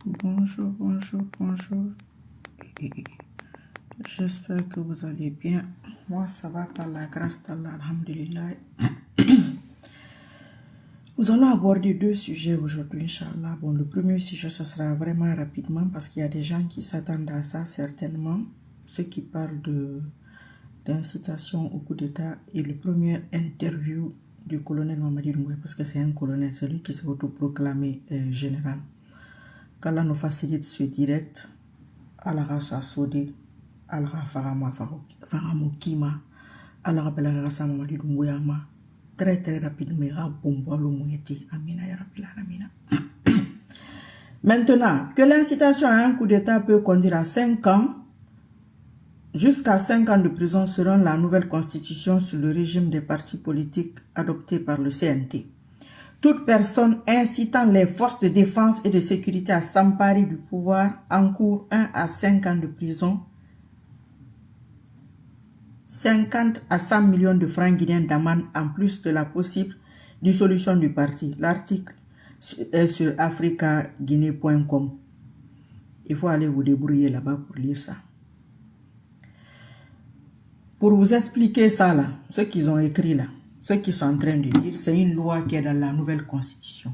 Bonjour, bonjour, bonjour. J'espère que vous allez bien. Moi, ça va par la grâce d'Allah, alhamdulillah. Nous allons aborder deux sujets aujourd'hui, Inch'Allah. Bon, le premier sujet, ça sera vraiment rapidement parce qu'il y a des gens qui s'attendent à ça, certainement. Ceux qui parlent d'incitation au coup d'État. Et le premier interview du colonel Mamadi Doumbouya, parce que c'est un colonel, celui qui s'est autoproclamé général. Qu'Allah nous facilite ce direct. Allah rasa sode, Allah faramo kima, Allah bela rasa Mamadi Doumbouya ma. Très très rapidement, Amina ya Rabbil Alamina. Maintenant, que l'incitation à un coup d'État peut conduire à 5 ans, jusqu'à 5 ans de prison selon la nouvelle constitution sur le régime des partis politiques adoptée par le CNT. Toute personne incitant les forces de défense et de sécurité à s'emparer du pouvoir encourt 1 à 5 ans de prison, 50 à 100 millions de francs guinéens d'amende en plus de la possible dissolution du parti. L'article est sur africaguinée.com. Il faut aller vous débrouiller là-bas pour lire ça. Pour vous expliquer ça là, ce qu'ils ont écrit là, ce qu'ils sont en train de dire, c'est une loi qui est dans la nouvelle constitution.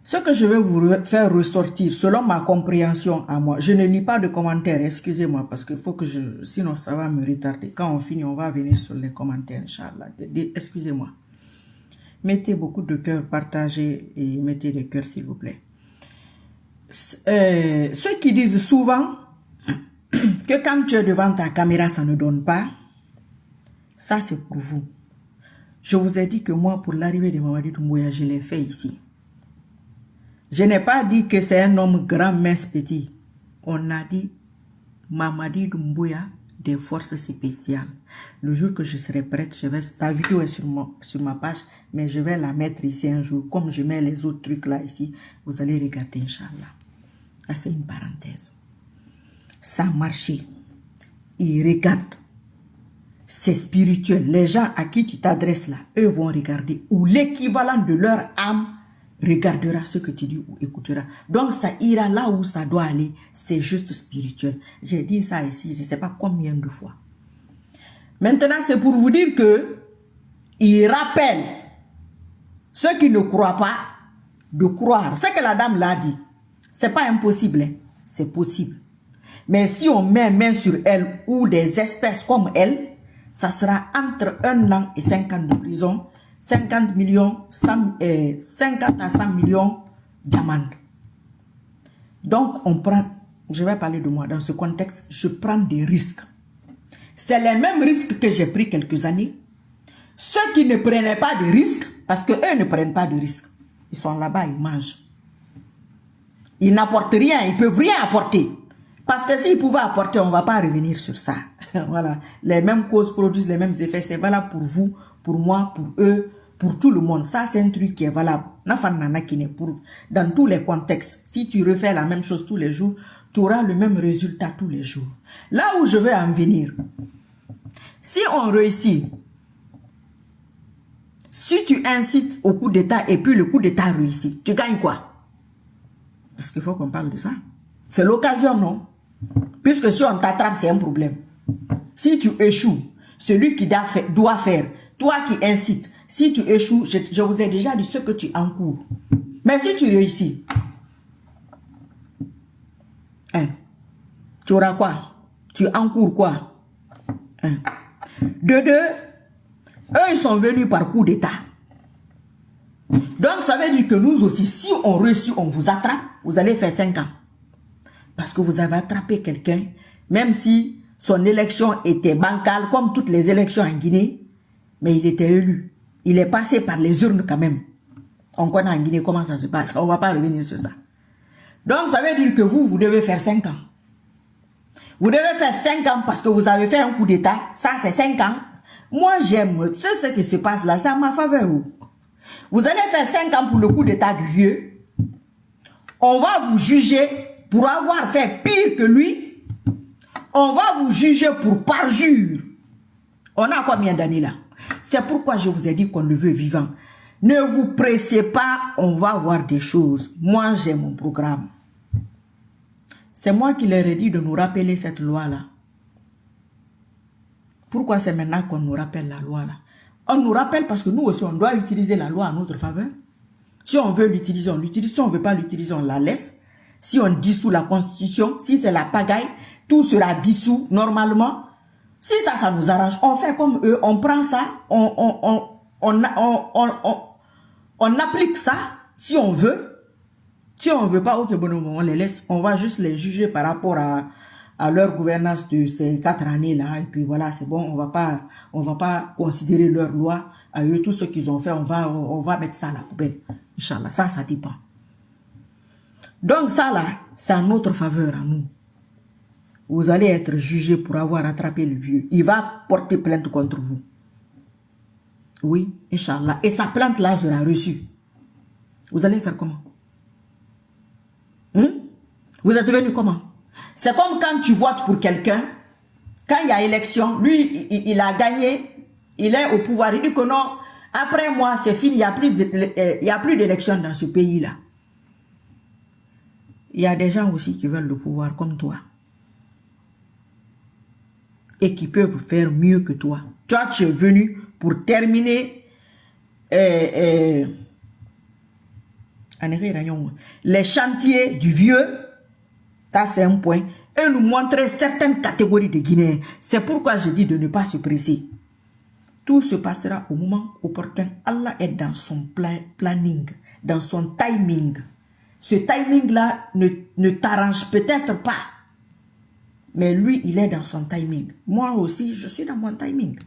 Ce que je vais vous faire ressortir, selon ma compréhension à moi, je ne lis pas de commentaires, excusez-moi, parce qu'il faut que sinon ça va me retarder. Quand on finit, on va venir sur les commentaires, Inch'Allah. Excusez-moi. Mettez beaucoup de cœurs, partagez et mettez des cœurs, s'il vous plaît. Ceux qui disent souvent que quand tu es devant ta caméra, ça ne donne pas, ça c'est pour vous. Je vous ai dit que moi, pour l'arrivée de Mamadi Doumbouya, je l'ai fait ici. Je n'ai pas dit que c'est un homme grand, mince, petit. On a dit Mamadi Doumbouya des forces spéciales. Le jour que je serai prête, la vidéo est sur ma page, mais je vais la mettre ici un jour. Comme je mets les autres trucs là ici, vous allez regarder, Inch'Allah. Ah, c'est une parenthèse. Ça a marché. Ils regardent. C'est spirituel. Les gens à qui tu t'adresses là, eux vont regarder. Ou l'équivalent de leur âme regardera ce que tu dis ou écoutera. Donc ça ira là où ça doit aller. C'est juste spirituel. J'ai dit ça ici, je ne sais pas combien de fois. Maintenant, c'est pour vous dire que il rappelle ceux qui ne croient pas de croire. Ce que la dame l'a dit, c'est pas impossible. Hein? C'est possible. Mais si on met main sur elle ou des espèces comme elle, ça sera entre 1 an et 5 ans de prison, 50 millions, 50 à 100 millions d'amende. Donc, on prend, je vais parler de moi, dans ce contexte, je prends des risques. C'est les mêmes risques que j'ai pris quelques années. Ceux qui ne prenaient pas de risques, parce qu'eux ne prennent pas de risques, ils sont là-bas, ils mangent. Ils n'apportent rien, ils ne peuvent rien apporter. Parce que s'ils pouvaient apporter, on ne va pas revenir sur ça. Voilà. Les mêmes causes produisent les mêmes effets. C'est valable pour vous, pour moi, pour eux, pour tout le monde. Ça, c'est un truc qui est valable. Dans tous les contextes. Si tu refais la même chose tous les jours, tu auras le même résultat tous les jours. Là où je veux en venir, si on réussit, si tu incites au coup d'État et puis le coup d'État réussit, tu gagnes quoi? Parce qu'il faut qu'on parle de ça. C'est l'occasion, non? Puisque si on t'attrape, c'est un problème. Si tu échoues, celui qui doit faire, toi qui incites, si tu échoues, je vous ai déjà dit ce que tu encours. Mais si tu réussis, hein, tu auras quoi? Tu encours quoi? Hein. De deux, eux, ils sont venus par coup d'État. Donc, ça veut dire que nous aussi, si on réussit, on vous attrape, vous allez faire 5 ans. Parce que vous avez attrapé quelqu'un, même si son élection était bancale, comme toutes les élections en Guinée, mais il était élu. Il est passé par les urnes quand même. On connaît en Guinée comment ça se passe. On ne va pas revenir sur ça. Donc, ça veut dire que vous devez faire 5 ans. Vous devez faire 5 ans parce que vous avez fait un coup d'État. Ça, c'est 5 ans. Moi, j'aime. C'est ce qui se passe là. C'est à ma faveur. Vous allez faire 5 ans pour le coup d'État du vieux. On va vous juger pour avoir fait pire que lui. On va vous juger pour parjure. On a combien d'années là? C'est pourquoi je vous ai dit qu'on le veut vivant. Ne vous pressez pas, on va voir des choses. Moi, j'ai mon programme. C'est moi qui leur ai dit de nous rappeler cette loi-là. Pourquoi c'est maintenant qu'on nous rappelle la loi-là? On nous rappelle parce que nous aussi, on doit utiliser la loi à notre faveur. Si on veut l'utiliser, on l'utilise. Si on ne veut pas l'utiliser, on la laisse. Si on dissout la Constitution, si c'est la pagaille, tout sera dissous normalement. Si ça nous arrange, on fait comme eux, on prend ça, on applique ça si on veut. Si on ne veut pas, ok, bon, on les laisse. On va juste les juger par rapport à leur gouvernance de ces 4 années-là. Et puis voilà, c'est bon, on va pas considérer leur loi à eux. Tout ce qu'ils ont fait, on va mettre ça à la poubelle. Inch'Allah, ça dépend. Donc ça là, c'est à notre faveur à nous. Vous allez être jugé pour avoir attrapé le vieux. Il va porter plainte contre vous. Oui, Inch'Allah. Et sa plainte là sera reçue. Vous allez faire comment? Vous êtes venu comment? C'est comme quand tu votes pour quelqu'un, quand il y a élection, lui, il a gagné, il est au pouvoir, il dit que non, après moi, c'est fini, il n'y a plus d'élection dans ce pays-là. Il y a des gens aussi qui veulent le pouvoir comme toi. Et qui peuvent faire mieux que toi. Toi, tu es venu pour terminer les chantiers du vieux. Ça, c'est un point. Et nous montrer certaines catégories de Guinéens. C'est pourquoi je dis de ne pas se presser. Tout se passera au moment opportun. Allah est dans son planning, dans son timing. Ce timing-là ne t'arrange peut-être pas. Mais lui, il est dans son timing. Moi aussi, je suis dans mon timing.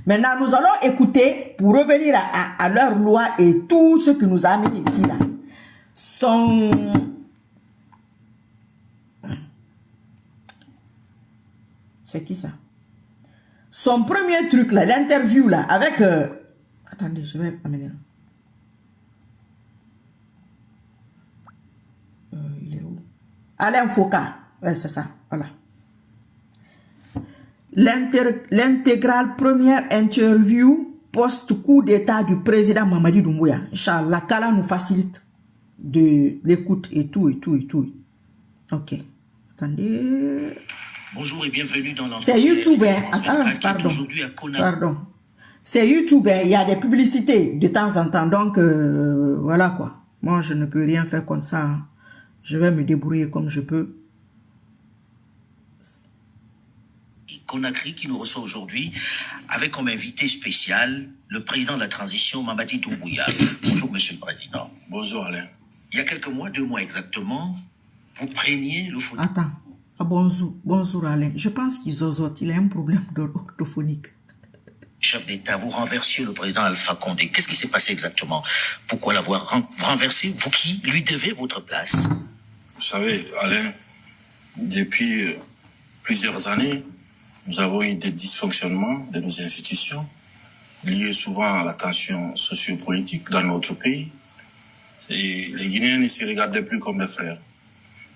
Maintenant, nous allons écouter, pour revenir à leur loi et tout ce qui nous a amené ici, là. C'est qui ça? Son premier truc, là, l'interview, là, avec... Attendez, je vais amener... il est où? Alain Foucault. Ouais, c'est ça. Voilà. L'intégrale première interview post-coup d'état du président Mamadi Doumbouya. Inch'Allah, qu'Allah nous facilite de l'écoute et tout. Ok. Attendez. Bonjour et bienvenue dans l'entretien. C'est YouTube, hein. Pardon. C'est YouTube, hein. Il y a des publicités de temps en temps. Donc, voilà quoi. Moi, je ne peux rien faire comme ça. Hein. Je vais me débrouiller comme je peux. Conakry qui nous reçoit aujourd'hui avec comme invité spécial le président de la transition, Mamadi Doumbouya. Bonjour, monsieur le président. Bonjour, Alain. Il y a quelques mois, 2 mois exactement, vous preniez le phone. Attends. Ah, bonjour Alain. Je pense qu'il zozote. Il a un problème orthophonique. Chef d'État, vous renversiez le président Alpha Condé. Qu'est-ce qui s'est passé exactement? Pourquoi l'avoir renversé? Vous qui lui devez votre place? Vous savez, Alain, depuis plusieurs années, nous avons eu des dysfonctionnements de nos institutions, liés souvent à la tension sociopolitique dans notre pays. Et les Guinéens ne se regardaient plus comme des frères.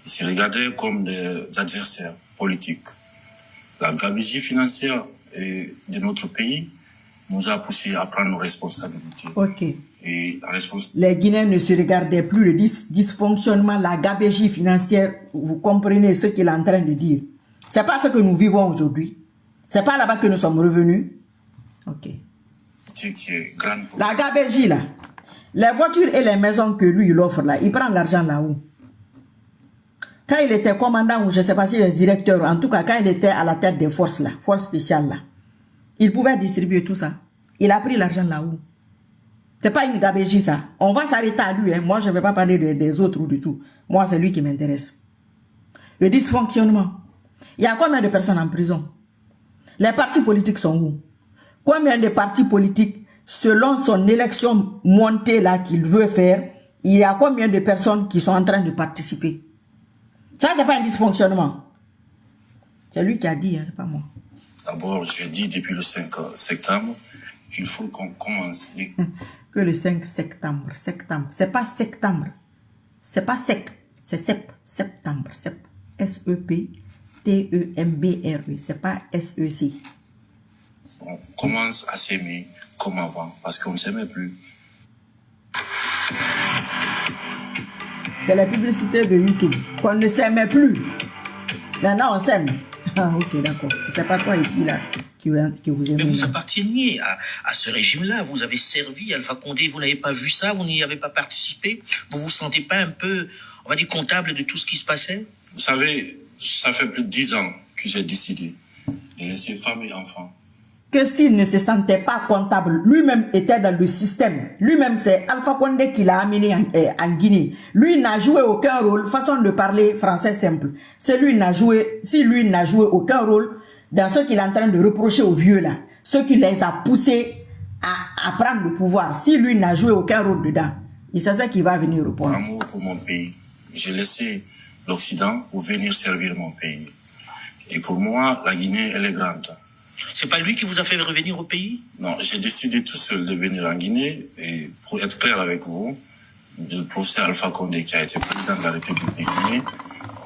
Ils se regardaient comme des adversaires politiques. La gabegie financière de notre pays nous a poussé à prendre nos responsabilités. Ok. Et les Guinéens ne se regardaient plus, le dysfonctionnement, la gabegie financière, vous comprenez ce qu'il est en train de dire. C'est pas ce que nous vivons aujourd'hui. C'est pas là-bas que nous sommes revenus. Ok. La gabegie là, les voitures et les maisons que lui il offre là, il prend l'argent là-haut. Quand il était commandant ou je sais pas si il est directeur, en tout cas quand il était à la tête des forces là, forces spéciales là, il pouvait distribuer tout ça. Il a pris l'argent là-haut. C'est pas une gabegie ça. On va s'arrêter à lui. Hein. Moi je ne vais pas parler des autres ou du tout. Moi c'est lui qui m'intéresse. Le dysfonctionnement. Il y a combien de personnes en prison? Les partis politiques sont où? Combien de partis politiques, selon son élection montée là qu'il veut faire, il y a combien de personnes qui sont en train de participer? Ça, c'est pas un dysfonctionnement. C'est lui qui a dit, hein, pas moi. D'abord, je dis depuis le 5 septembre qu'il faut qu'on commence. Que le 5 septembre. C'est pas septembre. C'est pas sec. C'est septembre. S-E-P-T-E-M-B-R-E. C'est pas S-E-C. On commence à s'aimer comme avant, parce qu'on ne s'aimait plus. C'est la publicité de YouTube. Qu'on ne s'aimait plus. Maintenant, on s'aime. Ah, ok, d'accord. C'est pas toi et qui, là, qui vous aimez. Mais vous apparteniez à ce régime-là. Vous avez servi Alpha Condé. Vous n'avez pas vu ça. Vous n'y avez pas participé. Vous vous sentez pas un peu, on va dire, comptable de tout ce qui se passait? Vous savez, ça fait plus de 10 ans que j'ai décidé de laisser femme et enfants. Que s'il ne se sentait pas comptable, lui-même était dans le système. Lui-même, c'est Alpha Condé qui l'a amené en Guinée. Lui n'a joué aucun rôle, façon de parler français simple. Si lui n'a joué aucun rôle dans ce qu'il est en train de reprocher aux vieux là, ceux qui les a poussés à prendre le pouvoir, si lui n'a joué aucun rôle dedans, c'est ça qui va venir répondre. Amour pour mon pays. J'ai laissé l'Occident pour venir servir mon pays. Et pour moi, la Guinée, elle est grande. C'est pas lui qui vous a fait revenir au pays? Non, j'ai décidé tout seul de venir en Guinée. Et pour être clair avec vous, le professeur Alpha Condé, qui a été président de la République de Guinée,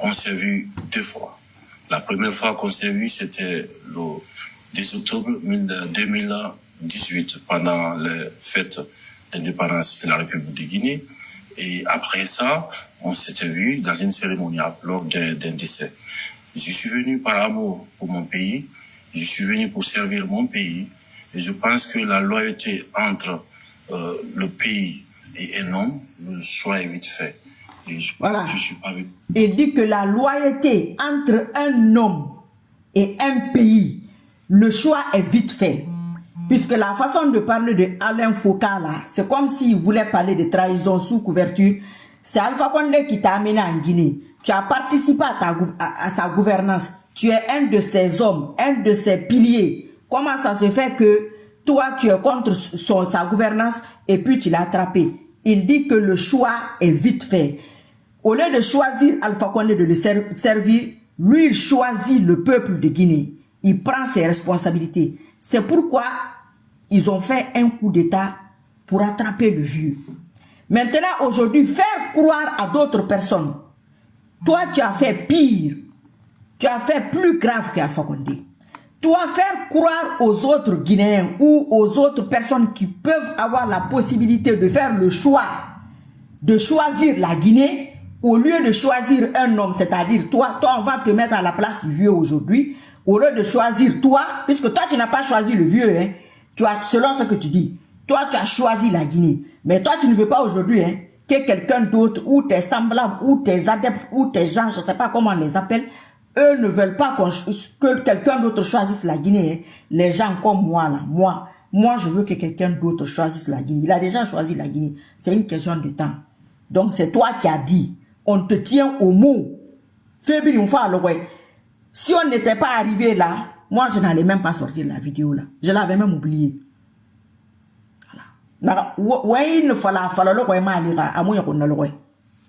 on s'est vu 2 fois. La première fois qu'on s'est vu, c'était le 10 octobre 2018, pendant les fêtes d'indépendance de la République de Guinée. Et après ça, on s'était vu dans une cérémonie lors d'un décès. Je suis venu par amour pour mon pays. Je suis venu pour servir mon pays. Et je pense que la loyauté entre le pays et un homme, le choix est vite fait. Et je pense que je suis pas venu. Il dit que la loyauté entre un homme et un pays, le choix est vite fait. Puisque la façon de parler de Alain Foucault là, c'est comme s'il voulait parler de trahison sous couverture. C'est Alpha Condé qui t'a amené en Guinée. Tu as participé à sa gouvernance. Tu es un de ses hommes, un de ses piliers. Comment ça se fait que toi, tu es contre sa gouvernance et puis tu l'as attrapé? Il dit que le choix est vite fait. Au lieu de choisir Alpha Condé de le servir, lui, il choisit le peuple de Guinée. Il prend ses responsabilités. C'est pourquoi ils ont fait un coup d'État pour attraper le vieux. Maintenant, aujourd'hui, faire croire à d'autres personnes. Toi, tu as fait pire. Tu as fait plus grave qu'Alpha Condé. Toi, faire croire aux autres Guinéens ou aux autres personnes qui peuvent avoir la possibilité de faire le choix de choisir la Guinée au lieu de choisir un homme, c'est-à-dire toi, on va te mettre à la place du vieux aujourd'hui, au lieu de choisir toi, puisque toi, tu n'as pas choisi le vieux, hein, tu as, selon ce que tu dis, toi, tu as choisi la Guinée. Mais toi, tu ne veux pas aujourd'hui hein, que quelqu'un d'autre, ou tes semblables, ou tes adeptes, ou tes gens, je ne sais pas comment on les appelle, eux ne veulent pas que quelqu'un d'autre choisisse la Guinée. Hein. Les gens comme moi, là, moi, je veux que quelqu'un d'autre choisisse la Guinée. Il a déjà choisi la Guinée. C'est une question de temps. Donc, c'est toi qui as dit, on te tient au mot. Si on n'était pas arrivé là, moi, je n'allais même pas sortir la vidéo là. Je l'avais même oublié. Voilà.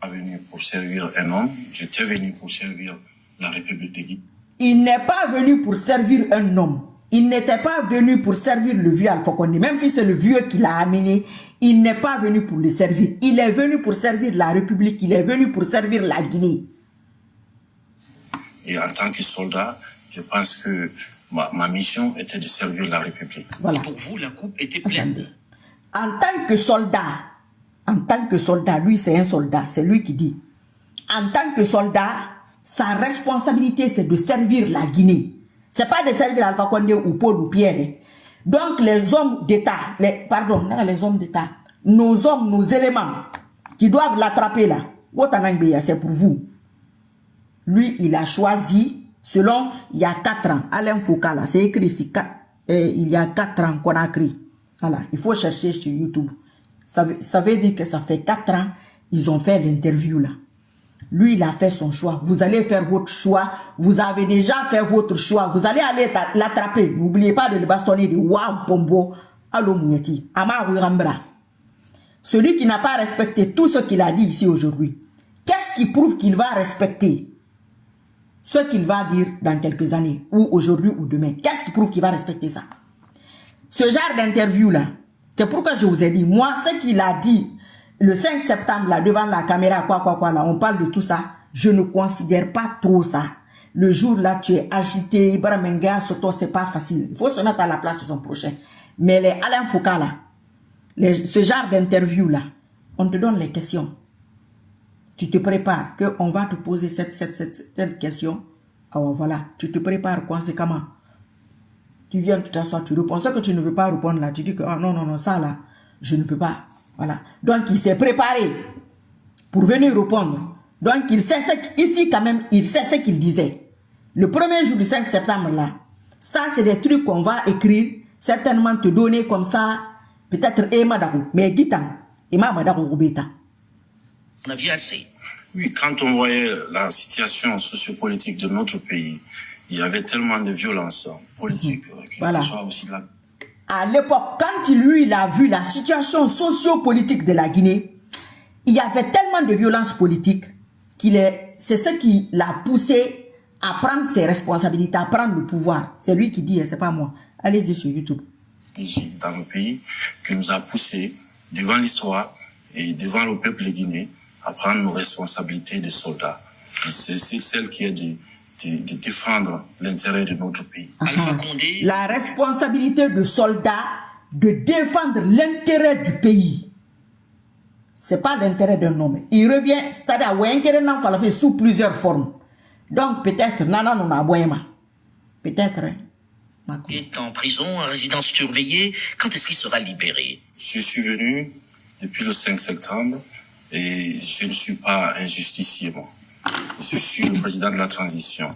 Pas venu pour servir un homme, j'étais venu pour servir la République de Guinée. Il n'est pas venu pour servir un homme. Il n'était pas venu pour servir le vieux Alpha Condé. Même si c'est le vieux qui l'a amené, il n'est pas venu pour le servir. Il est venu pour servir la République. Il est venu pour servir la Guinée. Et en tant que soldat, je pense que ma mission était de servir la République. Voilà. Pour vous, la coupe était pleine. Attendez. En tant que soldat, lui c'est un soldat, c'est lui qui dit. En tant que soldat, sa responsabilité c'est de servir la Guinée. C'est pas de servir Alpha Condé ou Paul ou Pierre. Donc les hommes d'État, les hommes d'État, nos hommes, nos éléments qui doivent l'attraper là, c'est pour vous. Lui, il a choisi, selon, il y a 4 ans, Alain Foucault là, c'est écrit ici, il y a 4 ans qu'on a écrit. Voilà, il faut chercher sur YouTube. Ça veut dire que ça fait 4 ans, ils ont fait l'interview là. Lui, il a fait son choix. Vous allez faire votre choix. Vous avez déjà fait votre choix. Vous allez aller l'attraper. N'oubliez pas de le bastonner de Wa Bombo Alo Mouyeti. Ama Rambra. Celui qui n'a pas respecté tout ce qu'il a dit ici aujourd'hui, qu'est-ce qui prouve qu'il va respecter ce qu'il va dire dans quelques années, ou aujourd'hui ou demain? Qu'est-ce qui prouve qu'il va respecter ça? Ce genre d'interview là, c'est pourquoi je vous ai dit, moi, ce qu'il a dit le 5 septembre, là, devant la caméra, là, on parle de tout ça. Je ne considère pas trop ça. Le jour là, tu es agité, Baramenga, Soto, c'est pas facile. Il faut se mettre à la place de son prochain. Mais les Alain Foucault là, ce genre d'interview là, On te donne les questions. Tu te prépares qu'on va te poser cette question. Alors voilà, tu te prépares conséquemment. Tu viens, tu t'assois, tu réponds. Ce que tu ne veux pas répondre là, tu dis que oh, non, ça là, je ne peux pas. Voilà. Donc il s'est préparé pour venir répondre. Donc il sait ici quand même, il sait ce qu'il disait. Le premier jour du 5 septembre là, ça c'est des trucs qu'on va écrire, certainement te donner comme ça, peut-être Emadakou, mais Gitan, Emadakou Rubeta. On a vu assez. Oui, quand on voyait la situation sociopolitique de notre pays, il y avait tellement de violence politique, que Voilà. ce soit aussi là. À l'époque, quand lui, il a vu la situation sociopolitique de la Guinée, il y avait tellement de violence politique c'est ce qui l'a poussé à prendre ses responsabilités, à prendre le pouvoir. C'est lui qui dit, c'est pas moi. Allez-y sur YouTube. Dans le pays, qui nous a poussé devant l'histoire et devant le peuple guinéen à prendre nos responsabilités de soldats. C'est celle qui est de défendre l'intérêt de notre pays. Alpha Condé. La responsabilité de soldat de défendre l'intérêt du pays. C'est pas l'intérêt d'un homme. Il revient, c'est-à-dire sous plusieurs formes. Donc peut-être Nana non a peut-être. Il est en prison, en résidence surveillée. Quand est-ce qu'il sera libéré? Je suis venu depuis le 5 septembre et je ne suis pas un justicier, moi. Je suis le président de la transition.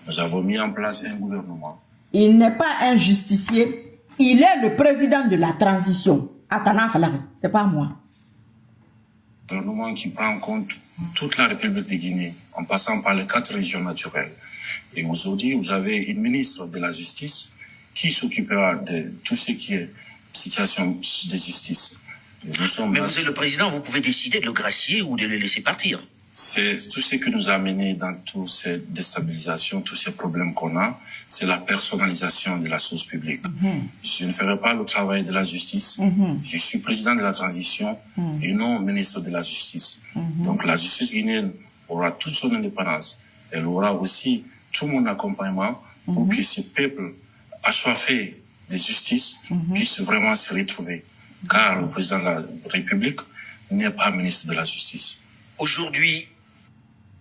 Nous avons mis en place un gouvernement. Il n'est pas un justicier, il est le président de la transition. Atana Falari, c'est pas moi. Un gouvernement qui prend en compte toute la République de Guinée, en passant par les 4 régions naturelles. Et aujourd'hui, vous avez une ministre de la Justice qui s'occupera de tout ce qui est situation de justice. Mais vous êtes le président, vous pouvez décider de le gracier ou de le laisser partir. C'est tout ce qui nous a mené dans toutes ces déstabilisations, tous ces problèmes qu'on a, c'est la personnalisation de la chose publique. Je ne ferai pas le travail de la justice. Je suis président de la transition et non ministre de la justice. Donc la justice guinéenne aura toute son indépendance. Elle aura aussi tout mon accompagnement pour que ce peuple assoiffé de justice puisse vraiment se retrouver. Car le président de la République n'est pas ministre de la justice. Aujourd'hui,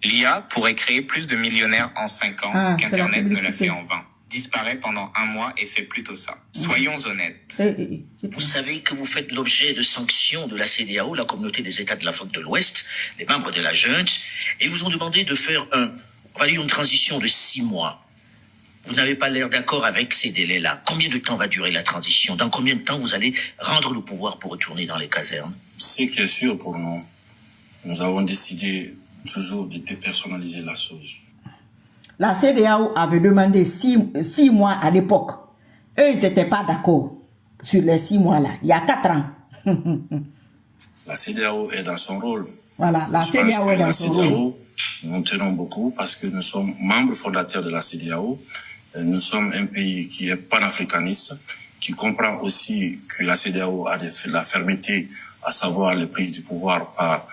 l'IA pourrait créer plus de millionnaires en 5 ans qu'Internet ne l'a fait en 20. Disparaît pendant 1 mois et fait plutôt ça. Soyons honnêtes. vous savez que vous faites l'objet de sanctions de la CEDEAO, la communauté des États de l'Afrique de l'Ouest, les membres de la junte, et ils vous ont demandé de faire une transition de 6 mois. Vous n'avez pas l'air d'accord avec ces délais-là. Combien de temps va durer la transition? Dans combien de temps vous allez rendre le pouvoir pour retourner dans les casernes? Ce qui est sûr pour nous, nous avons décidé toujours de dépersonnaliser la chose. La CEDEAO avait demandé 6 mois à l'époque. Eux, ils n'étaient pas d'accord sur les 6 mois-là. Il y a 4 ans. La CEDEAO est dans son rôle. Voilà, la CEDEAO est dans son rôle. Nous tenons beaucoup parce que nous sommes membres fondateurs de la CEDEAO. Nous sommes un pays qui est panafricaniste, qui comprend aussi que la CEDEAO a la fermeté, à savoir les prises du pouvoir par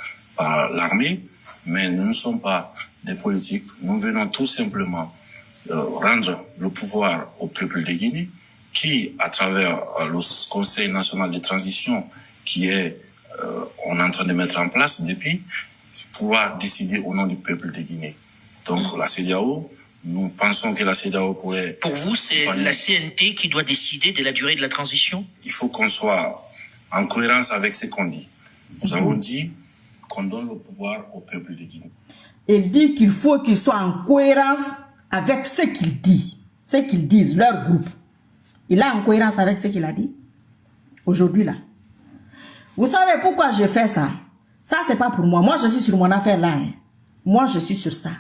l'armée, mais nous ne sommes pas des politiques. Nous venons tout simplement rendre le pouvoir au peuple de Guinée, qui, à travers le Conseil national de transition, on est en train de mettre en place depuis, pouvoir décider au nom du peuple de Guinée. Donc la CEDEAO, nous pensons que la CEDEAO pourrait... Pour vous, c'est la CNT qui doit décider de la durée de la transition? Il faut qu'on soit en cohérence avec ce qu'on dit. Nous avons dit qu'on donne le pouvoir au peuple de Guinée. Il dit qu'il faut qu'il soit en cohérence avec ce qu'il dit, ce qu'ils disent, leur groupe. Il est en cohérence avec ce qu'il a dit aujourd'hui là. Vous savez pourquoi je fais ça? Ça, c'est pas pour moi. Moi, je suis sur mon affaire là. Hein. Moi, je suis sur ça.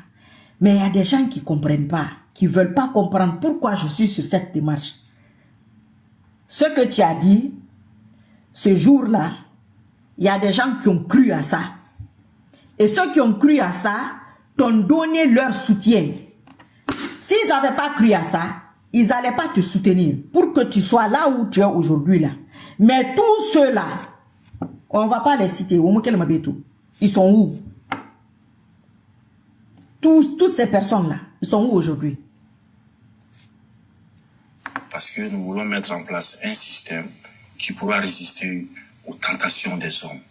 Mais il y a des gens qui ne comprennent pas, qui ne veulent pas comprendre pourquoi je suis sur cette démarche. Ce que tu as dit, ce jour-là, il y a des gens qui ont cru à ça. Et ceux qui ont cru à ça t'ont donné leur soutien. S'ils n'avaient pas cru à ça, ils n'allaient pas te soutenir pour que tu sois là où tu es aujourd'hui là. Mais tous ceux-là, on ne va pas les citer. Ils sont où? Toutes ces personnes-là, ils sont où aujourd'hui? Parce que nous voulons mettre en place un système qui pourra résister aux tentations des hommes.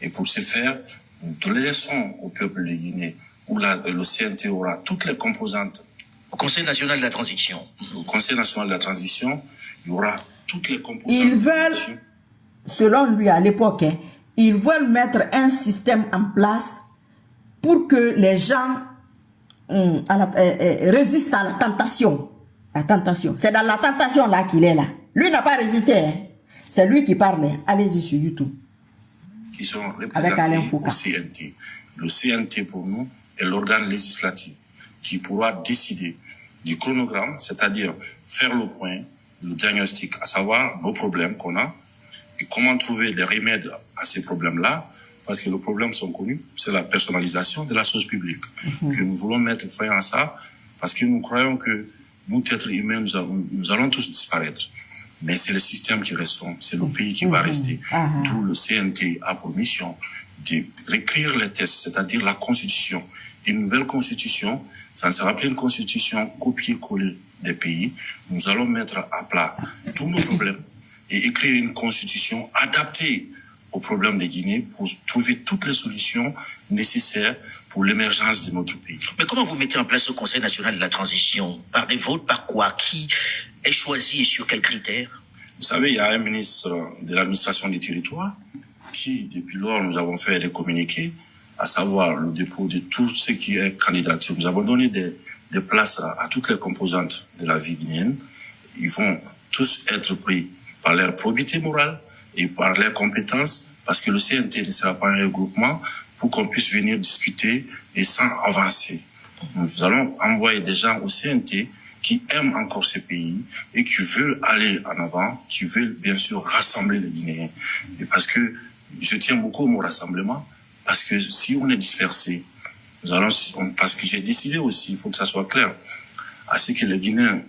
Et pour ce faire, nous laissons au peuple de Guinée, où le CNT aura toutes les composantes. Au Conseil national de la transition. Au Conseil national de la transition, il y aura toutes les composantes. Ils veulent, selon lui à l'époque, ils veulent mettre un système en place pour que les gens résistent à la tentation. La tentation. C'est dans la tentation là qu'il est là. Lui n'a pas résisté. Hein. C'est lui qui parle. Allez-y sur YouTube. Qui sont représentés au CNT. Le CNT pour nous est l'organe législatif qui pourra décider du chronogramme, c'est-à-dire faire le point, le diagnostic, à savoir nos problèmes qu'on a et comment trouver des remèdes à ces problèmes-là, parce que les problèmes sont connus, c'est la personnalisation de la chose publique. Que nous voulons mettre fin à ça, parce que nous croyons que nous, êtres humains, nous allons tous disparaître. Mais c'est le système qui reste, c'est le pays qui va rester. D'où le CNT a pour mission de réécrire les textes, c'est-à-dire la constitution. Une nouvelle constitution, ça ne sera plus une constitution copier-coller des pays. Nous allons mettre à plat tous nos problèmes et écrire une constitution adaptée aux problèmes de Guinée pour trouver toutes les solutions nécessaires pour l'émergence de notre pays. Mais comment vous mettez en place ce Conseil national de la transition? Par des votes, par quoi? Qui est choisi et sur quels critères? Vous savez, il y a un ministre de l'administration des territoires qui, depuis lors, nous avons fait des communiqués, à savoir le dépôt de tout ce qui est candidature. Nous avons donné des places à toutes les composantes de la vie guinéenne. Ils vont tous être pris par leur probité morale et par leurs compétences, parce que le CNT ne sera pas un regroupement pour qu'on puisse venir discuter et sans avancer. Nous allons envoyer des gens au CNT qui aiment encore ce pays et qui veulent aller en avant, qui veulent bien sûr rassembler les Guinéens. Et parce que je tiens beaucoup au mot rassemblement, parce que si on est dispersé, parce que j'ai décidé aussi, il faut que ça soit clair, à ce que les Guinéens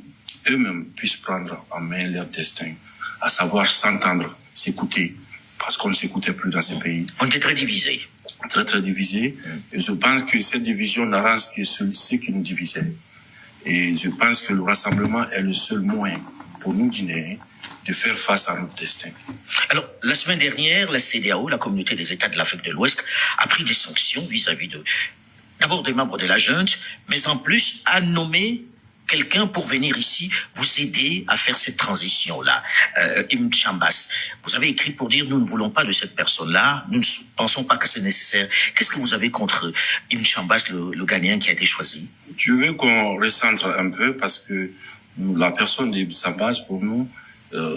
eux-mêmes puissent prendre en main leur destin, à savoir s'entendre, s'écouter, parce qu'on ne s'écoutait plus dans ces pays. On était très divisés. Très, très divisés. Et je pense que cette division n'arrange que ce qui nous divisait. Et je pense que le rassemblement est le seul moyen pour nous Guinéens de faire face à notre destin. Alors, la semaine dernière, la CEDEAO, la communauté des États de l'Afrique de l'Ouest, a pris des sanctions vis-à-vis d'abord des membres de la junte, mais en plus a nommé quelqu'un pour venir ici vous aider à faire cette transition-là. Ibn Chambas, vous avez écrit pour dire nous ne voulons pas de cette personne-là, nous ne pensons pas que c'est nécessaire. Qu'est-ce que vous avez contre Ibn Chambas, le Ghanéen qui a été choisi? Tu veux qu'on recentre un peu parce que la personne d'Ibn Chambas, pour nous,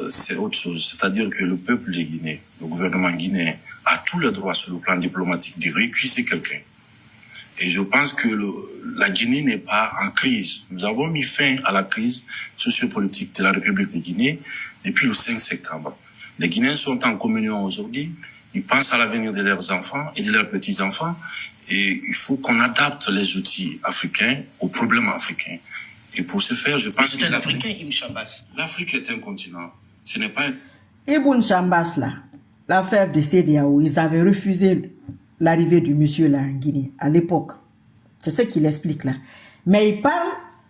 c'est autre chose. C'est-à-dire que le peuple de Guinée, le gouvernement guinéen, a tous les droits sur le plan diplomatique de récuser quelqu'un. Et je pense que la Guinée n'est pas en crise. Nous avons mis fin à la crise sociopolitique de la République de Guinée depuis le 5 septembre. Les Guinéens sont en communion aujourd'hui. Ils pensent à l'avenir de leurs enfants et de leurs petits-enfants. Et il faut qu'on adapte les outils africains aux problèmes africains. Et pour ce faire, je pense que... C'est un Africain, Ibn Chambas. L'Afrique est un continent. Ce n'est pas... Ibn Chambas, là, l'affaire de CEDEAO, ils avaient refusé l'arrivée du monsieur là en Guinée, à l'époque. C'est ce qu'il explique là. Mais il parle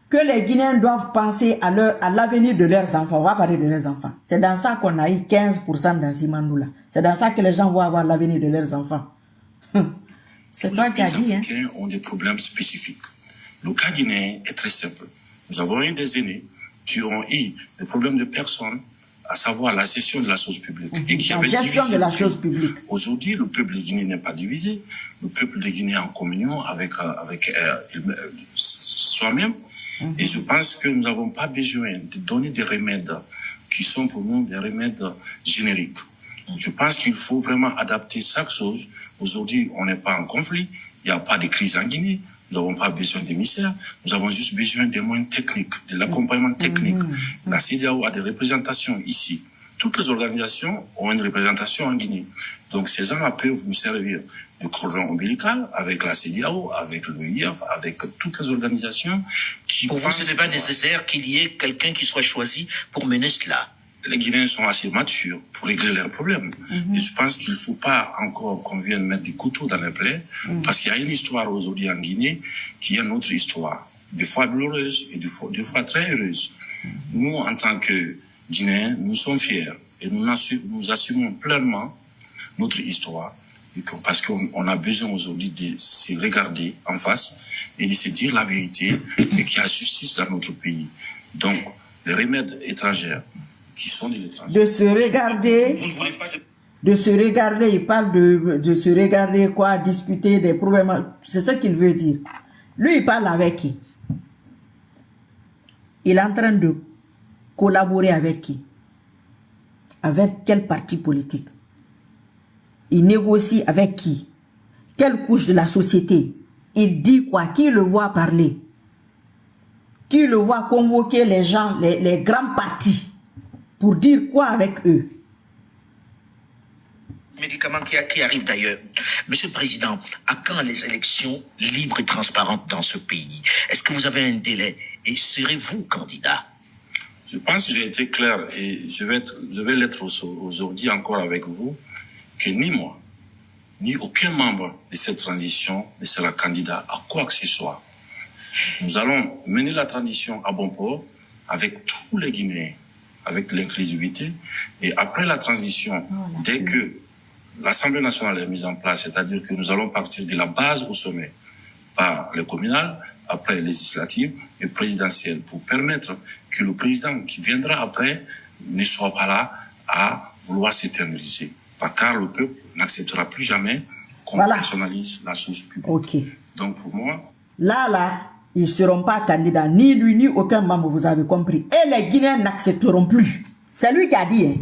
que les Guinéens doivent penser à l'avenir de leurs enfants. On va parler de leurs enfants. C'est dans ça qu'on a eu 15% dans Simandou là. C'est dans ça que les gens vont avoir l'avenir de leurs enfants. C'est toi qui as dit. Les Africains ont des problèmes spécifiques. Le cas guinéen est très simple. Nous avons eu des aînés qui ont eu des problèmes de personnes, à savoir la gestion de la chose publique. Et qui la gestion de la chose publique. Aujourd'hui, le peuple de Guinée n'est pas divisé. Le peuple de Guinée est en communion avec soi-même. Et je pense que nous n'avons pas besoin de donner des remèdes qui sont pour nous des remèdes génériques. Je pense qu'il faut vraiment adapter chaque chose. Aujourd'hui, on n'est pas en conflit. Il n'y a pas de crise en Guinée. Nous n'avons pas besoin d'émissaires. Nous avons juste besoin des moyens techniques, de l'accompagnement technique. La CEDEAO a des représentations ici. Toutes les organisations ont une représentation en Guinée. Donc, ces gens-là peuvent nous servir de cordon ombilical avec la CEDEAO, avec l'OIF, avec toutes les organisations qui... Pour vous, ce n'est pas nécessaire qu'il y ait quelqu'un qui soit choisi pour mener cela? Les Guinéens sont assez matures pour régler leurs problèmes. Et je pense qu'il ne faut pas encore qu'on vienne mettre des couteaux dans les plaies, parce qu'il y a une histoire aujourd'hui en Guinée qui est notre histoire, des fois douloureuse et des fois très heureuse. Nous, en tant que Guinéens, nous sommes fiers et nous assumons pleinement notre histoire Parce qu'on a besoin aujourd'hui de se regarder en face et de se dire la vérité et qu'il y a justice dans notre pays. Donc, les remèdes étrangers qui sont de l'étranger. De se regarder, il parle de se regarder quoi, discuter des problèmes. C'est ce qu'il veut dire. Lui, il parle avec qui? Il est en train de collaborer avec qui? Avec quel parti politique? Il négocie avec qui? Quelle couche de la société? Il dit quoi? Qui le voit parler? Qui le voit convoquer les gens, les grands partis, pour dire quoi avec eux? Médicaments qui arrivent d'ailleurs. Monsieur le Président, à quand les élections libres et transparentes dans ce pays? Est-ce que vous avez un délai? Et serez-vous candidat? Je pense que j'ai été clair et je vais l'être aujourd'hui encore avec vous, que ni moi, ni aucun membre de cette transition ne sera candidat à quoi que ce soit. Nous allons mener la transition à bon port avec tous les Guinéens, avec l'inclusivité. Et après la transition, dès que l'Assemblée nationale est mise en place, c'est-à-dire que nous allons partir de la base au sommet, par le communal, après les législatives et présidentielles, pour permettre que le président qui viendra après ne soit pas là à vouloir s'éterniser. Car le peuple n'acceptera plus jamais qu'on personnalise la source publique. Okay. Donc pour moi... Là, ils ne seront pas candidats, ni lui, ni aucun membre, vous avez compris. Et les Guinéens n'accepteront plus. C'est lui qui a dit.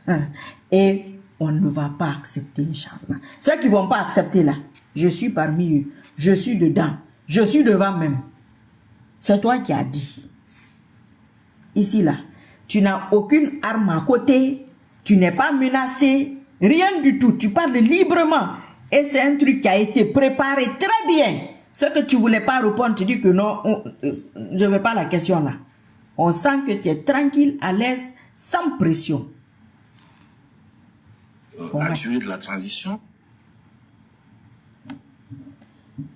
Hein. Et on ne va pas accepter, Inch'Allah. Ceux qui ne vont pas accepter là, je suis parmi eux. Je suis dedans. Je suis devant même. C'est toi qui as dit. Ici, là, tu n'as aucune arme à côté. Tu n'es pas menacé. Rien du tout. Tu parles librement. Et c'est un truc qui a été préparé très bien. Ce que tu ne voulais pas répondre, tu dis que non, je ne veux pas la question là. On sent que tu es tranquille, à l'aise, sans pression. La durée de la transition.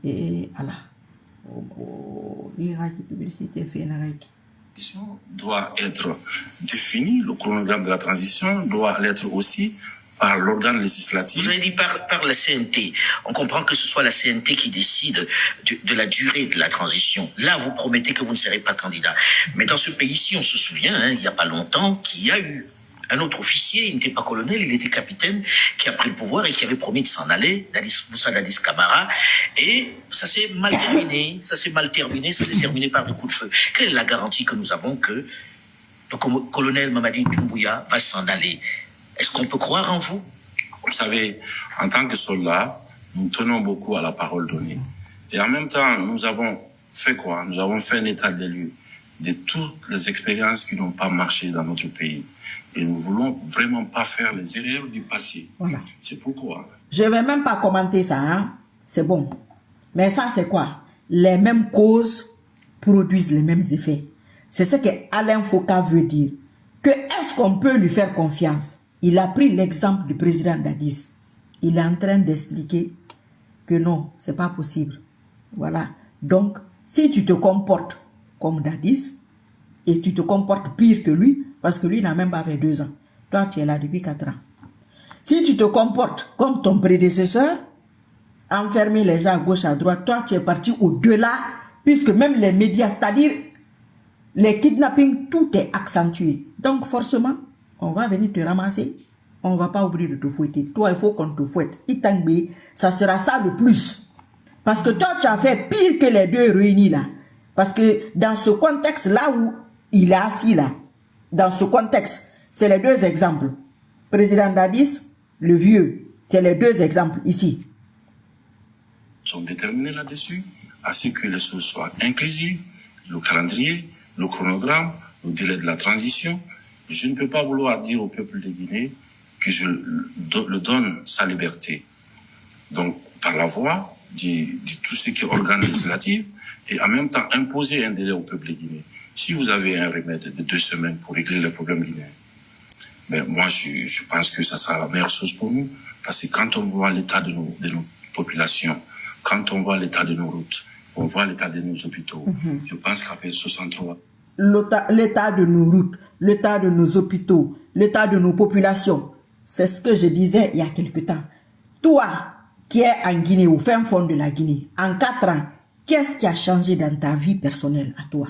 Et voilà. Doit être défini, le chronogramme de la transition doit l'être aussi par l'organe législatif. Vous avez dit par la CNT. On comprend que ce soit la CNT qui décide de la durée de la transition. Là, vous promettez que vous ne serez pas candidat. Mais dans ce pays-ci, on se souvient, hein, il n'y a pas longtemps, qu'il y a eu un autre officier, il n'était pas colonel, il était capitaine, qui a pris le pouvoir et qui avait promis de s'en aller, Moussa Dadis Camara, et ça s'est mal terminé, ça s'est terminé par des coups de feu. Quelle est la garantie que nous avons que le colonel Mamadi Doumbouya va s'en aller? Est-ce qu'on peut croire en vous? Vous savez, en tant que soldats, nous tenons beaucoup à la parole donnée. Et en même temps, nous avons fait quoi? Nous avons fait un état des lieux de toutes les expériences qui n'ont pas marché dans notre pays. Et nous voulons vraiment pas faire les erreurs du passé. Voilà. C'est pourquoi. Je vais même pas commenter ça, hein. C'est bon. Mais ça, c'est quoi? Les mêmes causes produisent les mêmes effets. C'est ce que Alain Foucault veut dire. Que est-ce qu'on peut lui faire confiance? Il a pris l'exemple du président Dadis. Il est en train d'expliquer que non, c'est pas possible. Voilà. Donc, si tu te comportes comme Dadis, et tu te comportes pire que lui, parce que lui n'a même pas fait 2 ans. Toi, tu es là depuis 4 ans. Si tu te comportes comme ton prédécesseur, enfermer les gens à gauche, à droite, toi, tu es parti au-delà, puisque même les médias, c'est-à-dire les kidnappings, tout est accentué. Donc, forcément, on va venir te ramasser. On ne va pas oublier de te fouetter. Toi, il faut qu'on te fouette. Itangbe, ça sera ça le plus. Parce que toi, tu as fait pire que les deux réunis là. Parce que dans ce contexte-là où il est assis là, dans ce contexte, c'est les 2 exemples. Président Dadis, le vieux, c'est les 2 exemples ici. Nous sommes déterminés là-dessus, à ce que les choses soient inclusives, le calendrier, le chronogramme, le délai de la transition. Je ne peux pas vouloir dire au peuple de Guinée que je le donne sa liberté. Donc, par la voie de tout ce qui est organe législatif, et en même temps imposer un délai au peuple de Guinée. Si vous avez un remède de 2 semaines pour régler les problèmes guinéens, ben moi je pense que ça sera la meilleure chose pour nous, parce que quand on voit l'état de nos populations, quand on voit l'état de nos routes, on voit l'état de nos hôpitaux, je pense qu'après 63... L'état de nos routes, l'état de nos hôpitaux, l'état de nos populations, c'est ce que je disais il y a quelque temps. Toi, qui es en Guinée, au fin fond de la Guinée, en 4 ans, qu'est-ce qui a changé dans ta vie personnelle à toi?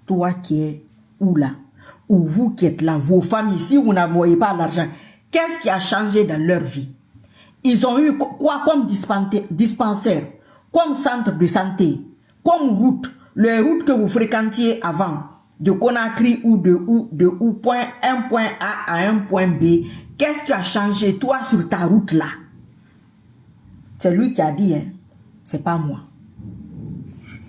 Toi qui es où là? Ou vous qui êtes là, vos familles, si vous n'avez pas l'argent, qu'est-ce qui a changé dans leur vie? Ils ont eu quoi comme dispensaire, comme centre de santé, comme route, les routes que vous fréquentiez avant, de Conakry ou de un point A à un point B, qu'est-ce qui a changé toi sur ta route là? C'est lui qui a dit, hein, c'est pas moi.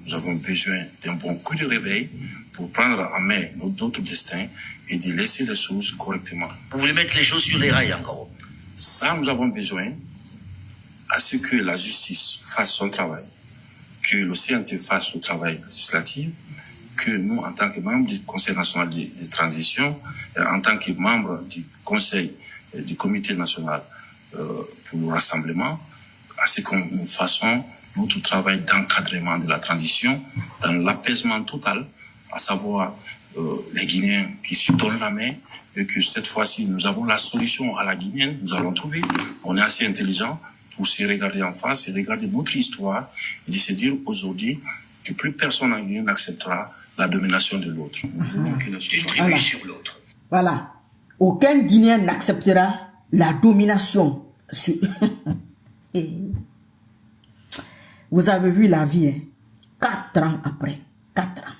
Nous avons besoin d'un bon coup de réveil pour prendre en main notre destin et de laisser les choses correctement. Vous voulez mettre les choses sur les rails encore? Ça, nous avons besoin à ce que la justice fasse son travail, que le CNT fasse le travail législatif, que nous, en tant que membres du Conseil national de transition, en tant que membres du Conseil du Comité national pour le rassemblement, à ce que nous fassions notre travail d'encadrement de la transition dans l'apaisement total, à savoir les Guinéens qui se donnent la main et que cette fois-ci, nous avons la solution à la Guinéenne, nous allons trouver. On est assez intelligent pour se regarder en face et regarder notre histoire et de se dire aujourd'hui que plus personne en Guinée n'acceptera la domination de l'autre. D'une tribu sur l'autre. Voilà. Aucun Guinéen n'acceptera la domination sur... Vous avez vu la vie, hein? 4 ans après. 4 ans.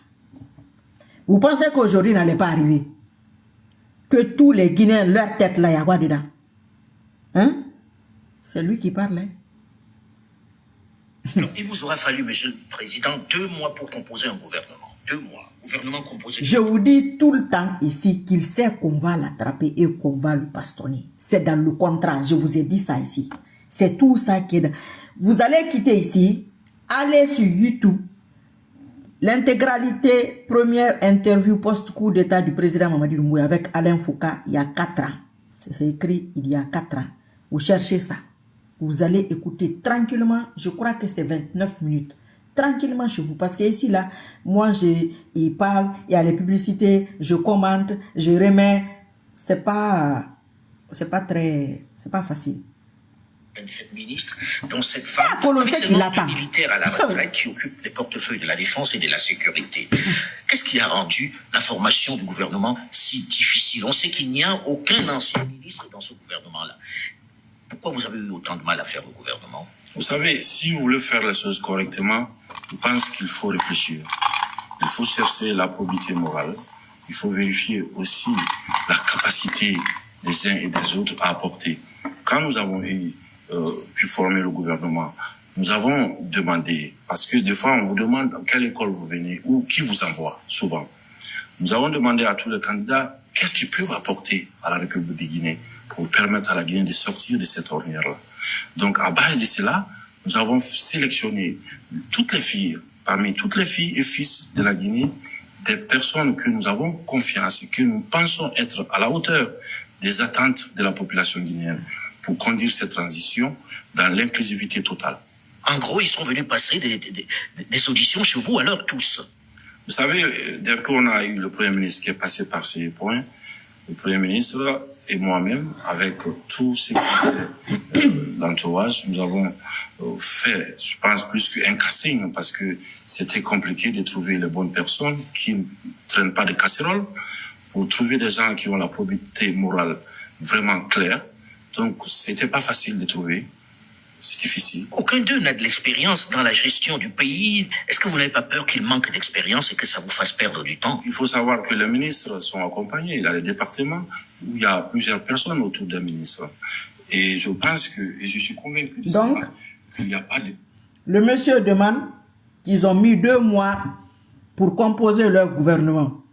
Vous pensez qu'aujourd'hui n'allait pas arriver? Que tous les Guinéens, leur tête là, il y a quoi dedans? Hein? C'est lui qui parle, hein? Alors, il vous aura fallu, Monsieur le Président, 2 mois pour composer un gouvernement. 2 mois. Gouvernement composé. Je vous dis tout le temps ici qu'il sait qu'on va l'attraper et qu'on va le bastonner. C'est dans le contrat. Je vous ai dit ça ici. C'est tout ça qui est dans... Vous allez quitter ici, allez sur YouTube. L'intégralité, première interview post-coup d'état du président Mamadi Doumbouya avec Alain Foucault il y a 4 ans. C'est écrit il y a 4 ans. Vous cherchez ça. Vous allez écouter tranquillement. Je crois que c'est 29 minutes. Tranquillement chez vous. Parce que ici, là, moi, il parle, il y a les publicités, je commente, je remets. C'est pas facile. 27 ministres, dont cette femme, avec seulement 2 militaires à la retraite qui occupent les portefeuilles de la défense et de la sécurité. Qu'est-ce qui a rendu la formation du gouvernement si difficile? On sait qu'il n'y a aucun ancien ministre dans ce gouvernement-là. Pourquoi vous avez eu autant de mal à faire le gouvernement? Vous savez, si vous voulez faire les choses correctement, je pense qu'il faut réfléchir. Il faut chercher la probité morale. Il faut vérifier aussi la capacité des uns et des autres à apporter. Quand nous avons pu former le gouvernement, nous avons demandé, parce que des fois on vous demande à quelle école vous venez ou qui vous envoie, souvent. Nous avons demandé à tous les candidats qu'est-ce qu'ils peuvent apporter à la République de Guinée pour permettre à la Guinée de sortir de cette ornière-là. Donc à base de cela, nous avons sélectionné toutes les filles, parmi toutes les filles et fils de la Guinée, des personnes que nous avons confiance et que nous pensons être à la hauteur des attentes de la population guinéenne pour conduire cette transition dans l'inclusivité totale. En gros, ils sont venus passer des auditions chez vous, alors tous. Vous savez, dès qu'on a eu le Premier ministre qui est passé par ces points, le Premier ministre et moi-même, avec tous ces l'entourage, nous avons fait, je pense, plus qu'un casting, parce que c'était compliqué de trouver les bonnes personnes qui ne traînent pas de casseroles, pour trouver des gens qui ont la probité morale vraiment claire. Donc, c'était pas facile de trouver. C'est difficile. Aucun d'eux n'a de l'expérience dans la gestion du pays. Est-ce que vous n'avez pas peur qu'il manque d'expérience et que ça vous fasse perdre du temps? Il faut savoir que les ministres sont accompagnés. Il y a les départements où il y a plusieurs personnes autour des ministres. Et je pense que, et je suis convaincu de ça, qu'il n'y a pas de... Le monsieur demande qu'ils ont mis 2 mois pour composer leur gouvernement.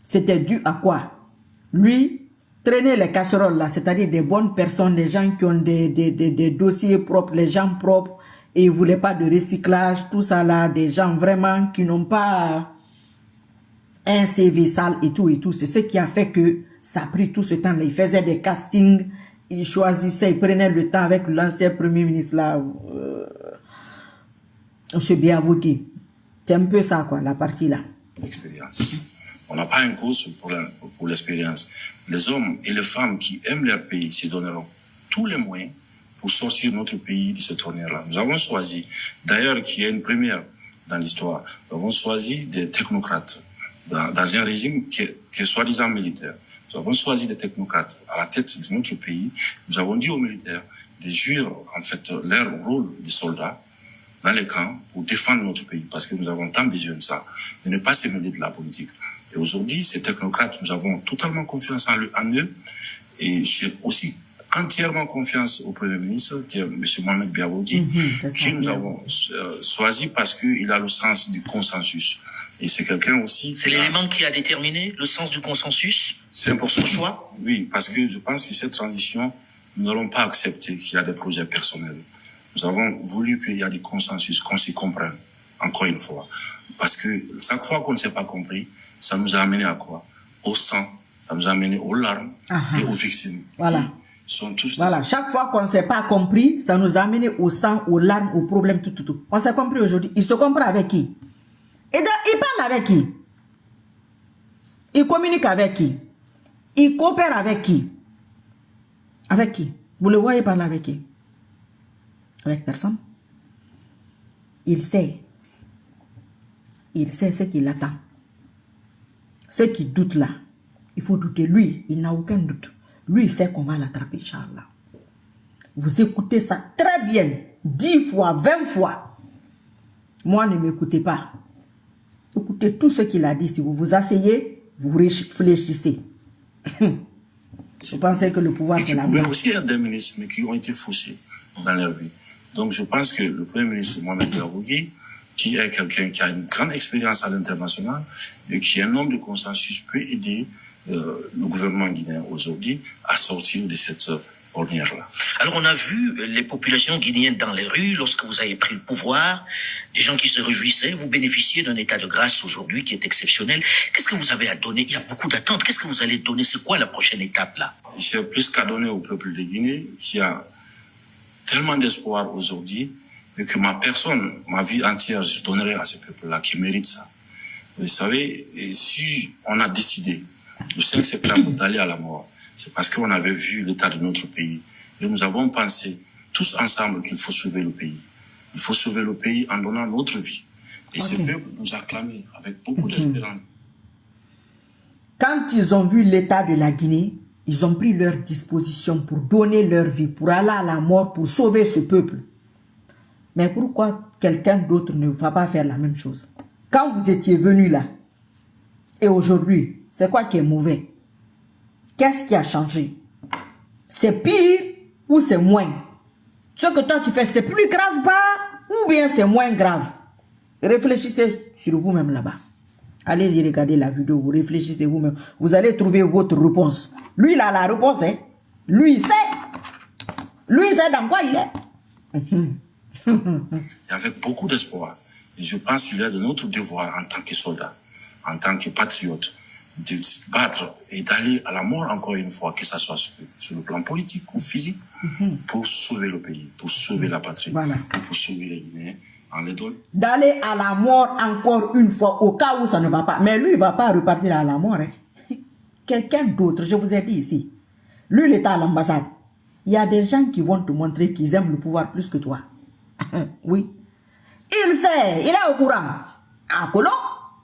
C'était dû à quoi? Lui, traîner les casseroles là, c'est-à-dire des bonnes personnes, des gens qui ont des dossiers propres, les gens propres, et ils ne voulaient pas de recyclage, tout ça là, des gens vraiment qui n'ont pas un CV sale et tout. C'est ce qui a fait que ça a pris tout ce temps-là. Ils faisaient des castings, ils choisissaient, ils prenaient le temps avec l'ancien premier ministre là, M. Biavouki. C'est un peu ça quoi, la partie là. Expérience. On n'a pas une course pour l'expérience. Les hommes et les femmes qui aiment leur pays se donneront. tous les moyens pour sortir notre pays de ce tonnerre-là. Nous avons choisi, d'ailleurs, qui est une première dans l'histoire, nous avons choisi des technocrates dans un régime qui est soi-disant militaire. Nous avons choisi des technocrates à la tête de notre pays. Nous avons dit aux militaires de jouer en fait leur rôle de soldats dans les camps pour défendre notre pays, parce que nous avons tant besoin de ça, de ne pas se mêler de la politique. Et aujourd'hui, ces technocrates, nous avons totalement confiance en eux, et j'ai aussi entièrement confiance au Premier ministre, qui est M. Mohamed Biaboudi, qui nous avons choisi parce qu'il a le sens du consensus. Et c'est quelqu'un aussi... C'est l'élément qui a déterminé le sens du consensus? C'est pour son choix? Oui, parce que je pense que cette transition, nous n'allons pas accepter qu'il y a des projets personnels. Nous avons voulu qu'il y ait des consensus, qu'on s'y comprenne, encore une fois. Parce que chaque fois qu'on ne s'est pas compris, ça nous a amené à quoi? Au sang, ça nous a amené aux larmes et aux victimes. Voilà. Sont tous voilà, chaque fois qu'on ne s'est pas compris, ça nous a amené au sang, aux larmes, aux problèmes, tout. On s'est compris aujourd'hui. Il se comprend avec qui? Et il parle avec qui? Il communique avec qui? Il coopère avec qui? Avec qui? Vous le voyez parler avec qui? Avec personne. Il sait ce qu'il attend. Ceux qui doutent là, il faut douter. Lui, il n'a aucun doute. Lui, il sait qu'on va l'attraper, Inch'Allah. Vous écoutez ça très bien, 10 fois, 20 fois. Moi, ne m'écoutez pas. Écoutez tout ce qu'il a dit. Si vous vous asseyez, vous réfléchissez. Vous pensez que le pouvoir, c'est la mort. Il y a aussi des ministres, mais qui ont été faussés dans leur vie. Donc, je pense que le Premier ministre Mohamed Biaboudi, qui est quelqu'un qui a une grande expérience à l'international et qui est un homme de consensus, peut aider le gouvernement guinéen aujourd'hui à sortir de cette ornière-là. Alors on a vu les populations guinéennes dans les rues lorsque vous avez pris le pouvoir, des gens qui se réjouissaient, vous bénéficiez d'un état de grâce aujourd'hui qui est exceptionnel. Qu'est-ce que vous avez à donner? Il y a beaucoup d'attentes. Qu'est-ce que vous allez donner? C'est quoi la prochaine étape là? J'ai plus qu'à donner au peuple de Guinée qui a tellement d'espoir aujourd'hui et que ma personne, ma vie entière, je donnerai à ce peuple-là qui mérite ça. Vous savez, et si on a décidé le 5 septembre d'aller à la mort, c'est parce qu'on avait vu l'état de notre pays. Et nous avons pensé tous ensemble qu'il faut sauver le pays. Il faut sauver le pays en donnant notre vie. Et ce peuple nous a clamé avec beaucoup d'espérance. Quand ils ont vu l'état de la Guinée, ils ont pris leur disposition pour donner leur vie, pour aller à la mort, pour sauver ce peuple. Mais pourquoi quelqu'un d'autre ne va pas faire la même chose? Quand vous étiez venu là, et aujourd'hui, c'est quoi qui est mauvais? Qu'est-ce qui a changé? C'est pire ou c'est moins? Ce que toi tu fais, c'est plus grave pas ou bien c'est moins grave? Réfléchissez sur vous-même là-bas. Allez-y regarder la vidéo, vous réfléchissez vous-même. Vous allez trouver votre réponse. Lui, il a la réponse, hein? Lui, il sait. Lui, il sait dans quoi il est. Et avec beaucoup d'espoir. Et je pense qu'il est de notre devoir en tant que soldat, en tant que patriote, de se battre et d'aller à la mort encore une fois, que ce soit sur le plan politique ou physique, pour sauver le pays, pour sauver la patrie, pour sauver les Guinéens. D'aller à la mort encore une fois, au cas où ça ne va pas. Mais lui, il ne va pas repartir à la mort. Hein. Quelqu'un d'autre, je vous ai dit ici. Lui, il est à l'ambassade. Il y a des gens qui vont te montrer qu'ils aiment le pouvoir plus que toi. Oui. Il sait, il est au courant. À Colo,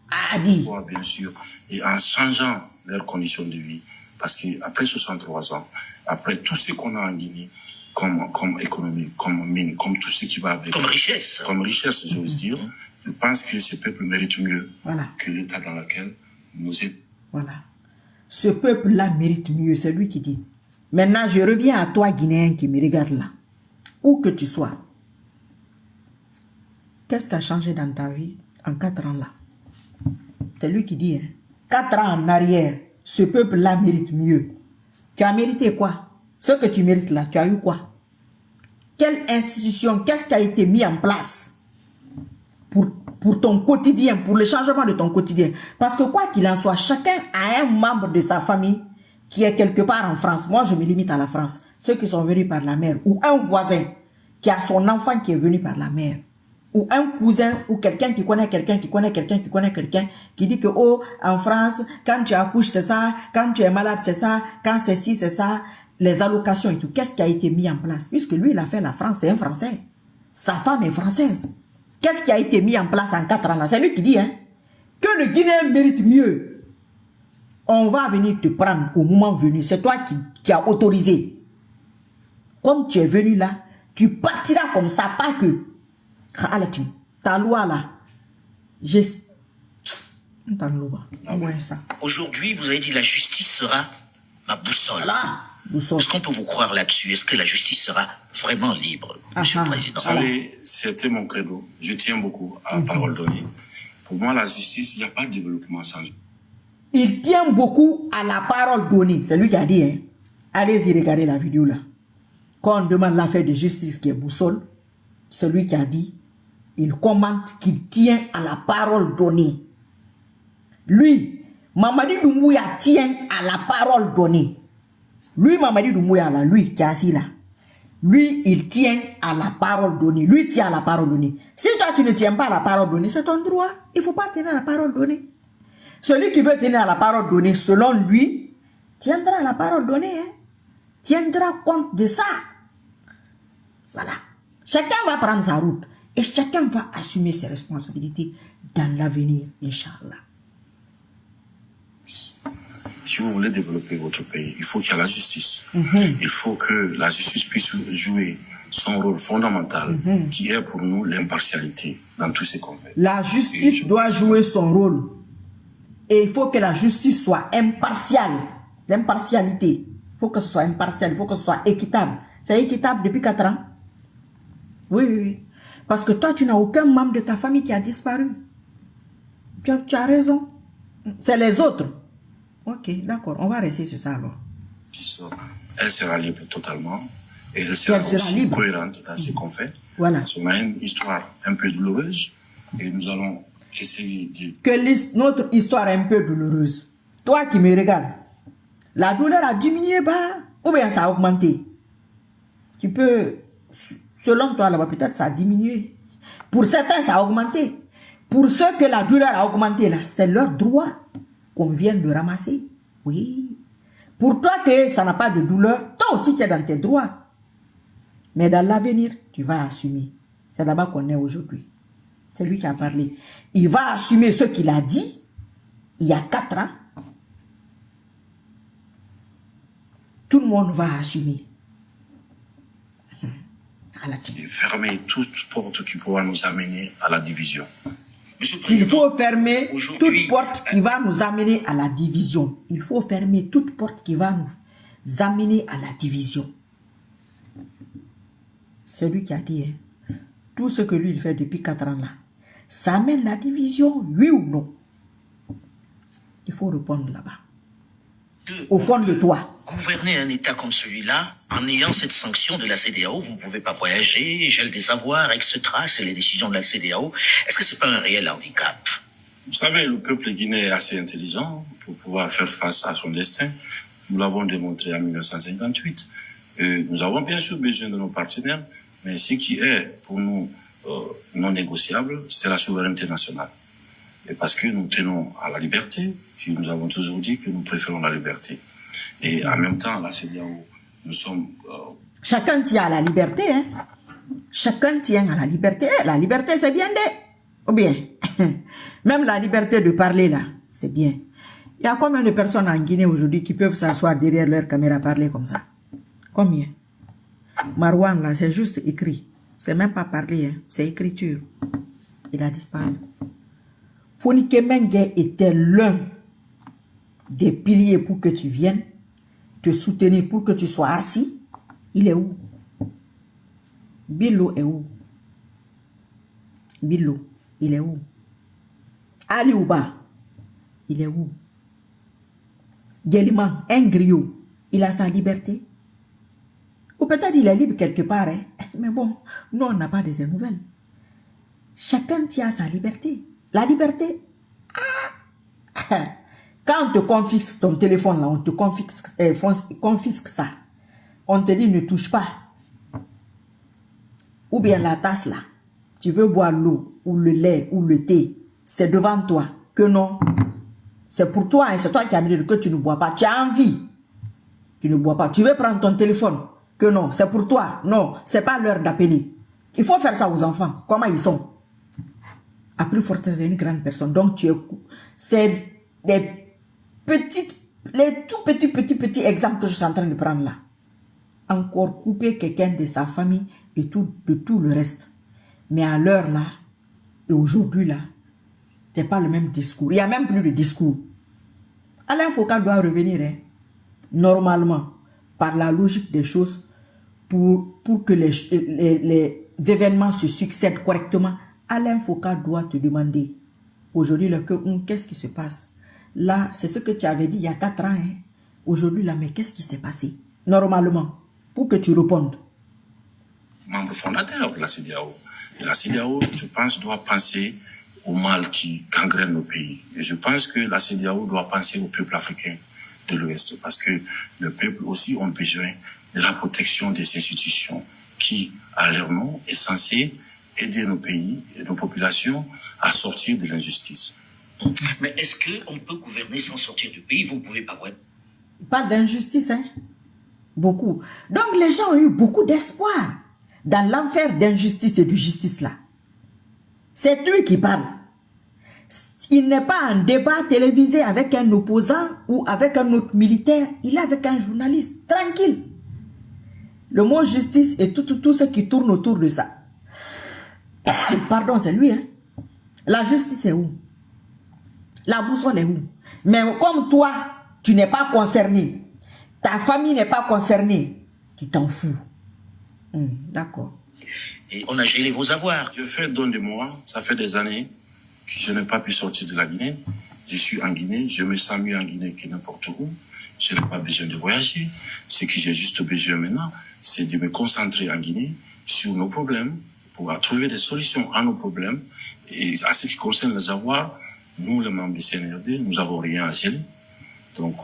a dit. Bien sûr. Et en changeant leurs conditions de vie. Parce qu'après 63 ans, après tout ce qu'on a en Guinée, comme économie, comme mine, comme tout ce qui va avec. Comme richesse. Comme richesse, j'ose dire. Je pense que ce peuple mérite mieux que l'état dans lequel nous est. Voilà. Ce peuple-là mérite mieux, c'est lui qui dit. Maintenant, je reviens à toi, Guinéen, qui me regarde là. Où que tu sois. Qu'est-ce qui a changé dans ta vie en 4 ans là? C'est lui qui dit, hein. 4 ans en arrière, ce peuple-là mérite mieux. Tu as mérité quoi? Ce que tu mérites là, tu as eu quoi? Quelle institution, qu'est-ce qui a été mis en place pour ton quotidien, pour le changement de ton quotidien? Parce que quoi qu'il en soit, chacun a un membre de sa famille qui est quelque part en France. Moi, je me limite à la France. Ceux qui sont venus par la mer, ou un voisin qui a son enfant qui est venu par la mer, ou un cousin, ou quelqu'un qui connaît quelqu'un, qui connaît quelqu'un, qui connaît quelqu'un, qui dit que, oh, en France, quand tu accouches, c'est ça, quand tu es malade, c'est ça, quand c'est ci, c'est ça. les allocations et tout, qu'est-ce qui a été mis en place? Puisque lui, il a fait la France, c'est un Français. Sa femme est française. Qu'est-ce qui a été mis en place en 4 ans là? C'est lui qui dit, hein, que le Guinéen mérite mieux. On va venir te prendre au moment venu. C'est toi qui as autorisé. Comme tu es venu là, tu partiras comme ça, pas que. Ta loi là, aujourd'hui, vous avez dit la justice sera ma boussole. Voilà. Est-ce qu'on peut vous croire là-dessus? Est-ce que la justice sera vraiment libre, Monsieur le Président? Vous savez, c'était mon credo. Je tiens beaucoup à la parole donnée. Pour moi, la justice, il n'y a pas de développement sans. Il tient beaucoup à la parole donnée. C'est lui qui a dit, hein. Allez-y regarder la vidéo là. Quand on demande l'affaire de justice qui est boussole, c'est lui qui a dit, il commente qu'il tient à la parole donnée. Lui, Mamadi Doumbouya tient à la parole donnée. Lui, Mamadi Doumbouya là, lui qui est assis là, lui, il tient à la parole donnée. Lui tient à la parole donnée. Si toi, tu ne tiens pas à la parole donnée, c'est ton droit. Il ne faut pas tenir à la parole donnée. Celui qui veut tenir à la parole donnée, selon lui, tiendra à la parole donnée. Hein? Tiendra compte de ça. Voilà. Chacun va prendre sa route. Et chacun va assumer ses responsabilités dans l'avenir, Inch'Allah. Si vous voulez développer votre pays, il faut qu'il y ait la justice. Il faut que la justice puisse jouer son rôle fondamental, qui est pour nous l'impartialité dans tous ces qu'on fait. La justice doit jouer son rôle. Et il faut que la justice soit impartiale. L'impartialité. Il faut que ce soit impartial, il faut que ce soit équitable. C'est équitable depuis 4 ans? Oui, oui, oui. Parce que toi, tu n'as aucun membre de ta famille qui a disparu. Tu as raison. C'est les autres. Ok, d'accord. On va rester sur ça alors. Elle sera libre totalement. Et elle sera aussi libre, cohérente dans ce qu'on fait. Voilà. Parce qu'on a une histoire un peu douloureuse. Et nous allons essayer de... Que notre histoire est un peu douloureuse. Toi qui me regardes, la douleur a diminué, bah, ou bien ça a augmenté. Tu peux... Selon toi, là-bas, peut-être ça a diminué. Pour certains, ça a augmenté. Pour ceux que la douleur a augmenté, là, c'est leur droit qu'on vient de ramasser. Oui. Pour toi que ça n'a pas de douleur, toi aussi, tu es dans tes droits. Mais dans l'avenir, tu vas assumer. C'est là-bas qu'on est aujourd'hui. C'est lui qui a parlé. Il va assumer ce qu'il a dit il y a 4 ans. Tout le monde va assumer. Fermer toute porte qui pourra nous amener à la division. Il faut fermer toute porte qui va nous amener à la division. Il faut fermer toute porte qui va nous amener à la division. C'est lui qui a dit, hein, tout ce que lui il fait depuis 4 ans là, ça amène la division, oui ou non? Il faut répondre là-bas. Au fond de toi. Gouverner un État comme celui-là, en ayant cette sanction de la CEDEAO, vous ne pouvez pas voyager, gel des avoirs, etc. C'est les décisions de la CEDEAO. Est-ce que c'est pas un réel handicap? Vous savez, le peuple guinéen est assez intelligent pour pouvoir faire face à son destin. Nous l'avons démontré en 1958. Nous avons bien sûr besoin de nos partenaires, mais ce qui est pour nous non négociable, c'est la souveraineté nationale. Et parce que nous tenons à la liberté, nous avons toujours dit que nous préférons la liberté. Et en même temps, la CEDEAO, nous sommes... Chacun tient à la liberté, hein. Chacun tient à la liberté. La liberté, c'est bien de... Ou bien, même la liberté de parler, là, c'est bien. Il y a combien de personnes en Guinée aujourd'hui qui peuvent s'asseoir derrière leur caméra parler comme ça? Combien? Marouane, là, c'est juste écrit. C'est même pas parler, hein. C'est écriture. Il a disparu. Fonike Mengue était l'un des piliers pour que tu viennes te soutenir, pour que tu sois assis. Il est où? Bilo est où? Bilo, il est où? Ali Ouba, il est où? Guéliman, un griot, il a sa liberté. Ou peut-être il est libre quelque part, hein? Mais bon, nous on n'a pas de ces nouvelles. Chacun tient sa liberté. La liberté, quand on te confisque ton téléphone là, on te confisque ça. On te dit ne touche pas. Ou bien la tasse là, tu veux boire l'eau ou le lait ou le thé, c'est devant toi. Que non, c'est pour toi, hein, c'est toi qui as mis que tu ne bois pas. Tu as envie. qui ne boit pas. Tu veux prendre ton téléphone, que non, c'est pour toi. Non, c'est pas l'heure d'appeler. Il faut faire ça aux enfants. Comment ils sont? À plus forte raison, une grande personne. Donc, c'est des petites, les tout petits exemples que je suis en train de prendre là. Encore couper quelqu'un de sa famille et de tout le reste. Mais à l'heure là, et aujourd'hui là, c'est pas le même discours. Il n'y a même plus de discours. Alain Foka doit revenir, hein, normalement, par la logique des choses, pour que les événements se succèdent correctement. Alain Foka doit te demander, aujourd'hui, qu'est-ce qui se passe? Là, c'est ce que tu avais dit il y a 4 ans. Hein. Aujourd'hui, là, mais qu'est-ce qui s'est passé? Normalement, pour que tu répondes. Membre fondateur de la CEDEAO. Et la CEDEAO, je pense, doit penser au mal qui gangrène nos pays. Et je pense que la CEDEAO doit penser au peuple africain de l'Ouest. Parce que le peuple aussi a besoin de la protection des institutions qui, à leur nom, est censé aider nos pays et nos populations à sortir de l'injustice. Mais est-ce qu'on peut gouverner sans sortir du pays? Vous ne pouvez pas voir. Pas d'injustice, hein? Beaucoup. Donc les gens ont eu beaucoup d'espoir dans l'enfer d'injustice et de justice là. C'est lui qui parle. Il n'est pas en débat télévisé avec un opposant ou avec un autre militaire. Il est avec un journaliste. Tranquille. Le mot justice et tout ce qui tourne autour de ça. Pardon, c'est lui, hein? La justice est où? La boussole est où? Mais comme toi, tu n'es pas concerné, ta famille n'est pas concernée, tu t'en fous. D'accord. Et on a gelé vos avoirs. Je fais don de moi, ça fait des années que je n'ai pas pu sortir de la Guinée. Je suis en Guinée, je me sens mieux en Guinée que n'importe où. Je n'ai pas besoin de voyager. Ce que j'ai juste besoin maintenant, c'est de me concentrer en Guinée sur nos problèmes, pour trouver des solutions à nos problèmes. Et à ce qui concerne les avoirs, nous, les membres du CNRD, nous n'avons rien à geler. Donc,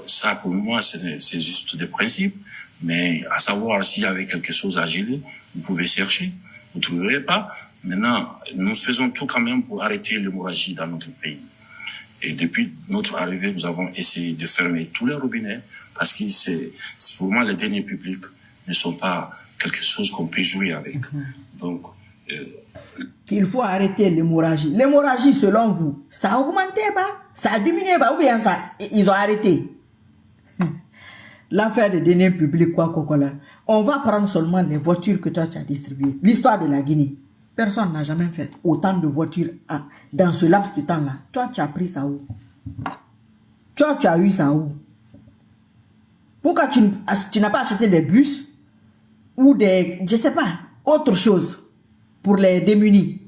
ça, pour moi, c'est juste des principes. Mais à savoir s'il y avait quelque chose à geler, vous pouvez chercher. Vous ne trouverez pas. Maintenant, nous faisons tout quand même pour arrêter l'hémorragie dans notre pays. Et depuis notre arrivée, nous avons essayé de fermer tous les robinets parce que pour moi, les deniers publics ne sont pas quelque chose qu'on peut jouer avec. Donc, qu'il faut arrêter l'hémorragie. L'hémorragie, selon vous, ça a augmenté, ça a diminué, ou bien ça, ils ont arrêté. L'affaire des deniers publics, quoi, là. On va prendre seulement les voitures que toi tu as distribuées. L'histoire de la Guinée. Personne n'a jamais fait autant de voitures dans ce laps de temps-là. Toi, tu as pris ça où? Toi, tu as eu ça où? Pourquoi tu n'as pas acheté des bus ou des, je sais pas, autre chose pour les démunis?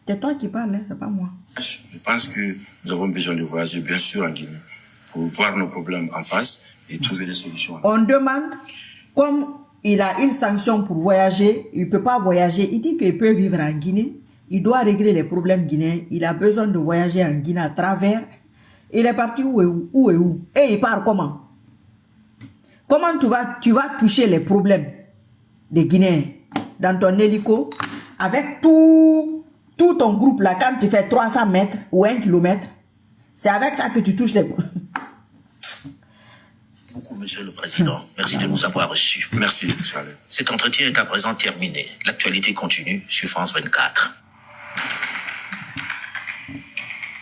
C'est toi qui parles, hein, c'est pas moi. Je pense que nous avons besoin de voyager, bien sûr, en Guinée, pour voir nos problèmes en face et trouver des solutions. On demande, comme il a une sanction pour voyager, il ne peut pas voyager, il dit qu'il peut vivre en Guinée, il doit régler les problèmes guinéens, il a besoin de voyager en Guinée à travers, il est parti où et où, et il part comment? Comment tu vas toucher les problèmes des Guinéens dans ton hélico, avec tout ton groupe là, quand tu fais 300 mètres ou 1 kilomètre, c'est avec ça que tu touches les problèmes. Beaucoup, Monsieur le Président. Merci de nous avoir reçus. Merci, monsieur Alain. Cet entretien est à présent terminé. L'actualité continue sur France 24.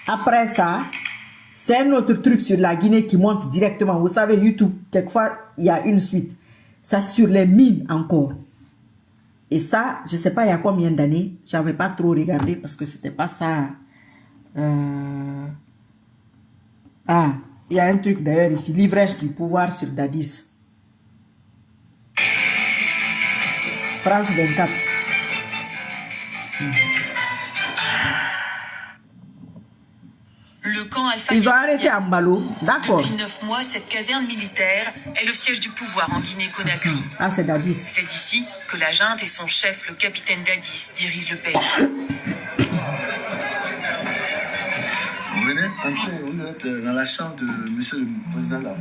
Après ça, c'est un autre truc sur la Guinée qui monte directement. Vous savez, YouTube, quelquefois, il y a une suite. Ça sur les mines encore. Et ça, je ne sais pas il y a combien d'années. Je n'avais pas trop regardé parce que c'était pas ça. Ah, il y a un truc d'ailleurs ici. L'ivresse du pouvoir sur Dadis. France 24. Le camp Alpha. Ils ont arrêté à Mbalo. D'accord. Depuis 9 mois, cette caserne militaire est le siège du pouvoir en Guinée-Conakry. Ah, c'est Dadis. C'est d'ici que la junte et son chef, le capitaine Dadis, dirigent le pays. Vous venez entrer, vous êtes dans la chambre de monsieur le président là.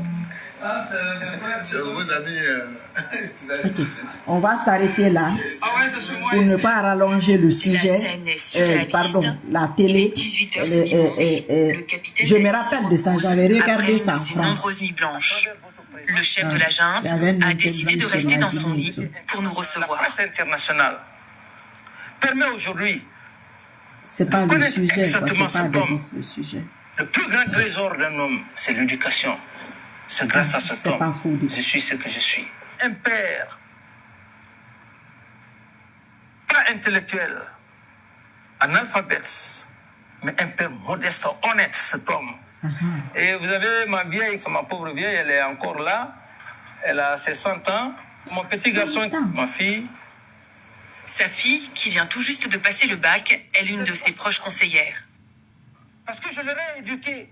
Ah, c'est vos amis. On va s'arrêter là pour ne pas rallonger le sujet. Pardon, la télé. Je me rappelle de ça, j'avais regardé ça en France. Nombreuses nuits blanches. Le chef de la junte a décidé de rester dans son lit pour nous recevoir. La presse internationale permet aujourd'hui c'est pas le sujet, c'est pas le sujet. Le plus grand trésor d'un homme, c'est l'éducation. C'est grâce à cet homme que je suis ce que je suis. Un père, pas intellectuel, analphabète, mais un père modeste, honnête, cet homme. Et vous avez ma vieille, c'est ma pauvre vieille, elle est encore là. Elle a ses 100 ans. Mon petit garçon, ma fille. Sa fille, qui vient tout juste de passer le bac, est l'une de ses proches conseillères. Parce que je l'aurais éduqué.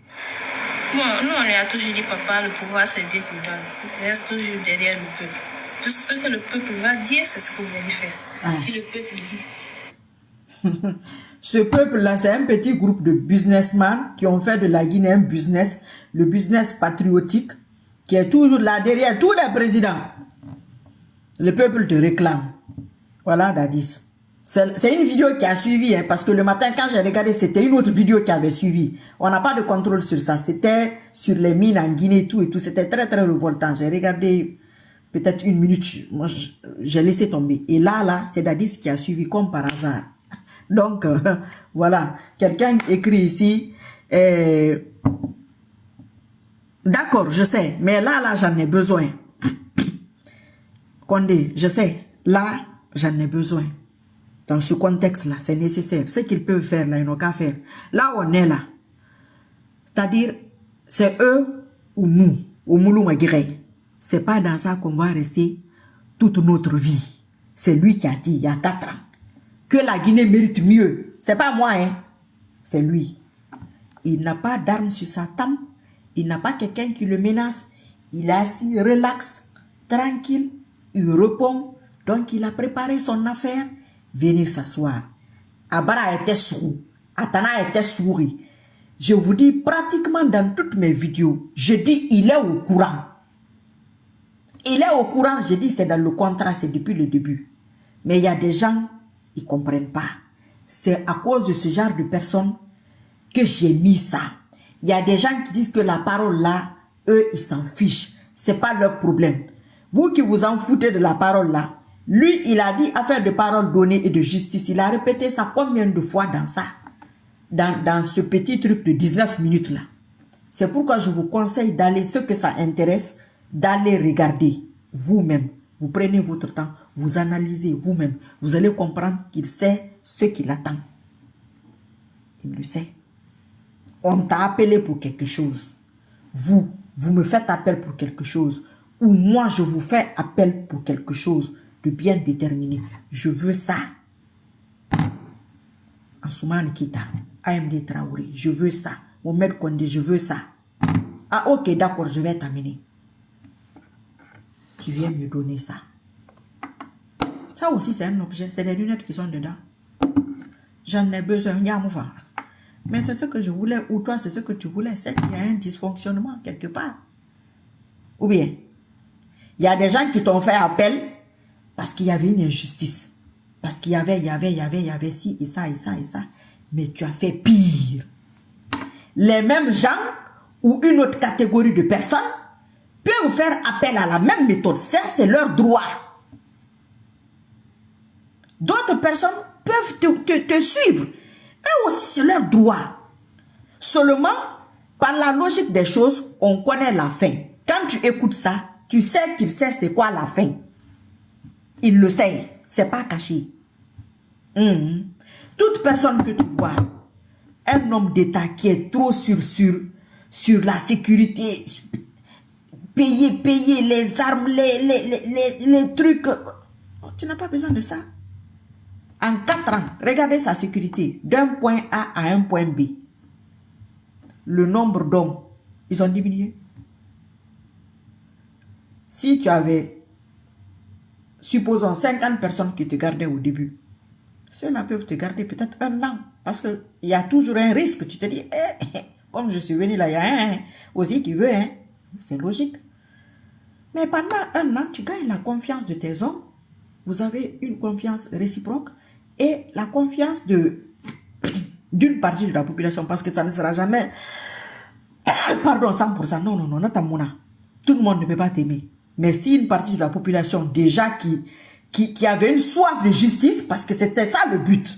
Bon, nous, on lui a toujours dit, papa, le pouvoir, c'est Dieu qui donne. Il reste toujours derrière le peuple. Tout ce que le peuple va dire, c'est ce que vous allez faire. Si le peuple dit. Ce peuple-là, c'est un petit groupe de businessmen qui ont fait de la Guinée un business, le business patriotique, qui est toujours là derrière tous les présidents. Le peuple te réclame. Voilà, Dadis. C'est une vidéo qui a suivi, hein, parce que le matin, quand j'ai regardé, c'était une autre vidéo qui avait suivi. On n'a pas de contrôle sur ça. C'était sur les mines en Guinée et tout. C'était très, très révoltant. J'ai regardé peut-être 1 minute. Moi, j'ai laissé tomber. Et là, c'est Dadis qui a suivi comme par hasard. Donc, voilà. Quelqu'un écrit ici. D'accord, je sais. Mais là, j'en ai besoin. Condé, je sais. Là, j'en ai besoin. Dans ce contexte-là, c'est nécessaire. Ce qu'ils peuvent faire, là, ils n'ont qu'à faire. Là, on est là. C'est-à-dire, c'est eux ou nous, au Moulou Maguiré. C'est pas dans ça qu'on va rester toute notre vie. C'est lui qui a dit, il y a 4 ans, que la Guinée mérite mieux. C'est pas moi, hein. C'est lui. Il n'a pas d'armes sur sa tempe. Il n'a pas quelqu'un qui le menace. Il est assis, relax, tranquille. Il répond. Donc, il a préparé son affaire. Venir s'asseoir. Abara était sourd. Atana était souri. Je vous dis, pratiquement dans toutes mes vidéos, je dis, il est au courant. Il est au courant, je dis, c'est dans le contrat, c'est depuis le début. Mais il y a des gens, ils ne comprennent pas. C'est à cause de ce genre de personnes que j'ai mis ça. Il y a des gens qui disent que la parole là, eux, ils s'en fichent. C'est pas leur problème. Vous qui vous en foutez de la parole là, lui, il a dit affaire de parole donnée et de justice. Il a répété ça combien de fois dans ça? Dans ce petit truc de 19 minutes là. C'est pourquoi je vous conseille d'aller, ceux que ça intéresse, d'aller regarder vous-même. Vous prenez votre temps, vous analysez vous-même. Vous allez comprendre qu'il sait ce qu'il attend. Il le sait. On t'a appelé pour quelque chose. Vous me faites appel pour quelque chose. Ou moi, je vous fais appel pour quelque chose de bien déterminé. Je veux ça. Ansoumane Kita, AMD Traoré, je veux ça. Mohamed Kondé, je veux ça. Ah ok, d'accord, je vais t'amener. Tu viens me donner ça. Ça aussi, c'est un objet. C'est des lunettes qui sont dedans. J'en ai besoin. Mais c'est ce que je voulais. Ou toi, c'est ce que tu voulais. C'est qu'il y a un dysfonctionnement quelque part. Ou bien, il y a des gens qui t'ont fait appel parce qu'il y avait une injustice. Parce qu'il y avait ci et ça et ça et ça. Mais tu as fait pire. Les mêmes gens ou une autre catégorie de personnes peuvent faire appel à la même méthode. Ça, c'est leur droit. D'autres personnes peuvent te suivre. Eux aussi, c'est leur droit. Seulement, par la logique des choses, on connaît la fin. Quand tu écoutes ça, tu sais qu'il sait c'est quoi la fin. Il le sait. C'est pas caché. Toute personne que tu vois, un homme d'État qui est trop sur la sécurité, payer les armes, les trucs, tu n'as pas besoin de ça. En 4 ans, regardez sa sécurité, d'un point A à un point B. Le nombre d'hommes, ils ont diminué. Si tu avais, supposons 50 personnes qui te gardaient au début, ceux-là peuvent te garder peut-être 1 an. Parce qu'il y a toujours un risque. Tu te dis, comme je suis venu là, il y a un aussi qui veut. C'est logique. Mais pendant 1 an, tu gagnes la confiance de tes hommes. Vous avez une confiance réciproque et la confiance d'une partie de la population. Parce que ça ne sera jamais, pardon, 100%. Non, non, non, Tout le monde ne peut pas t'aimer. Mais si une partie de la population déjà qui avait une soif de justice, parce que c'était ça le but.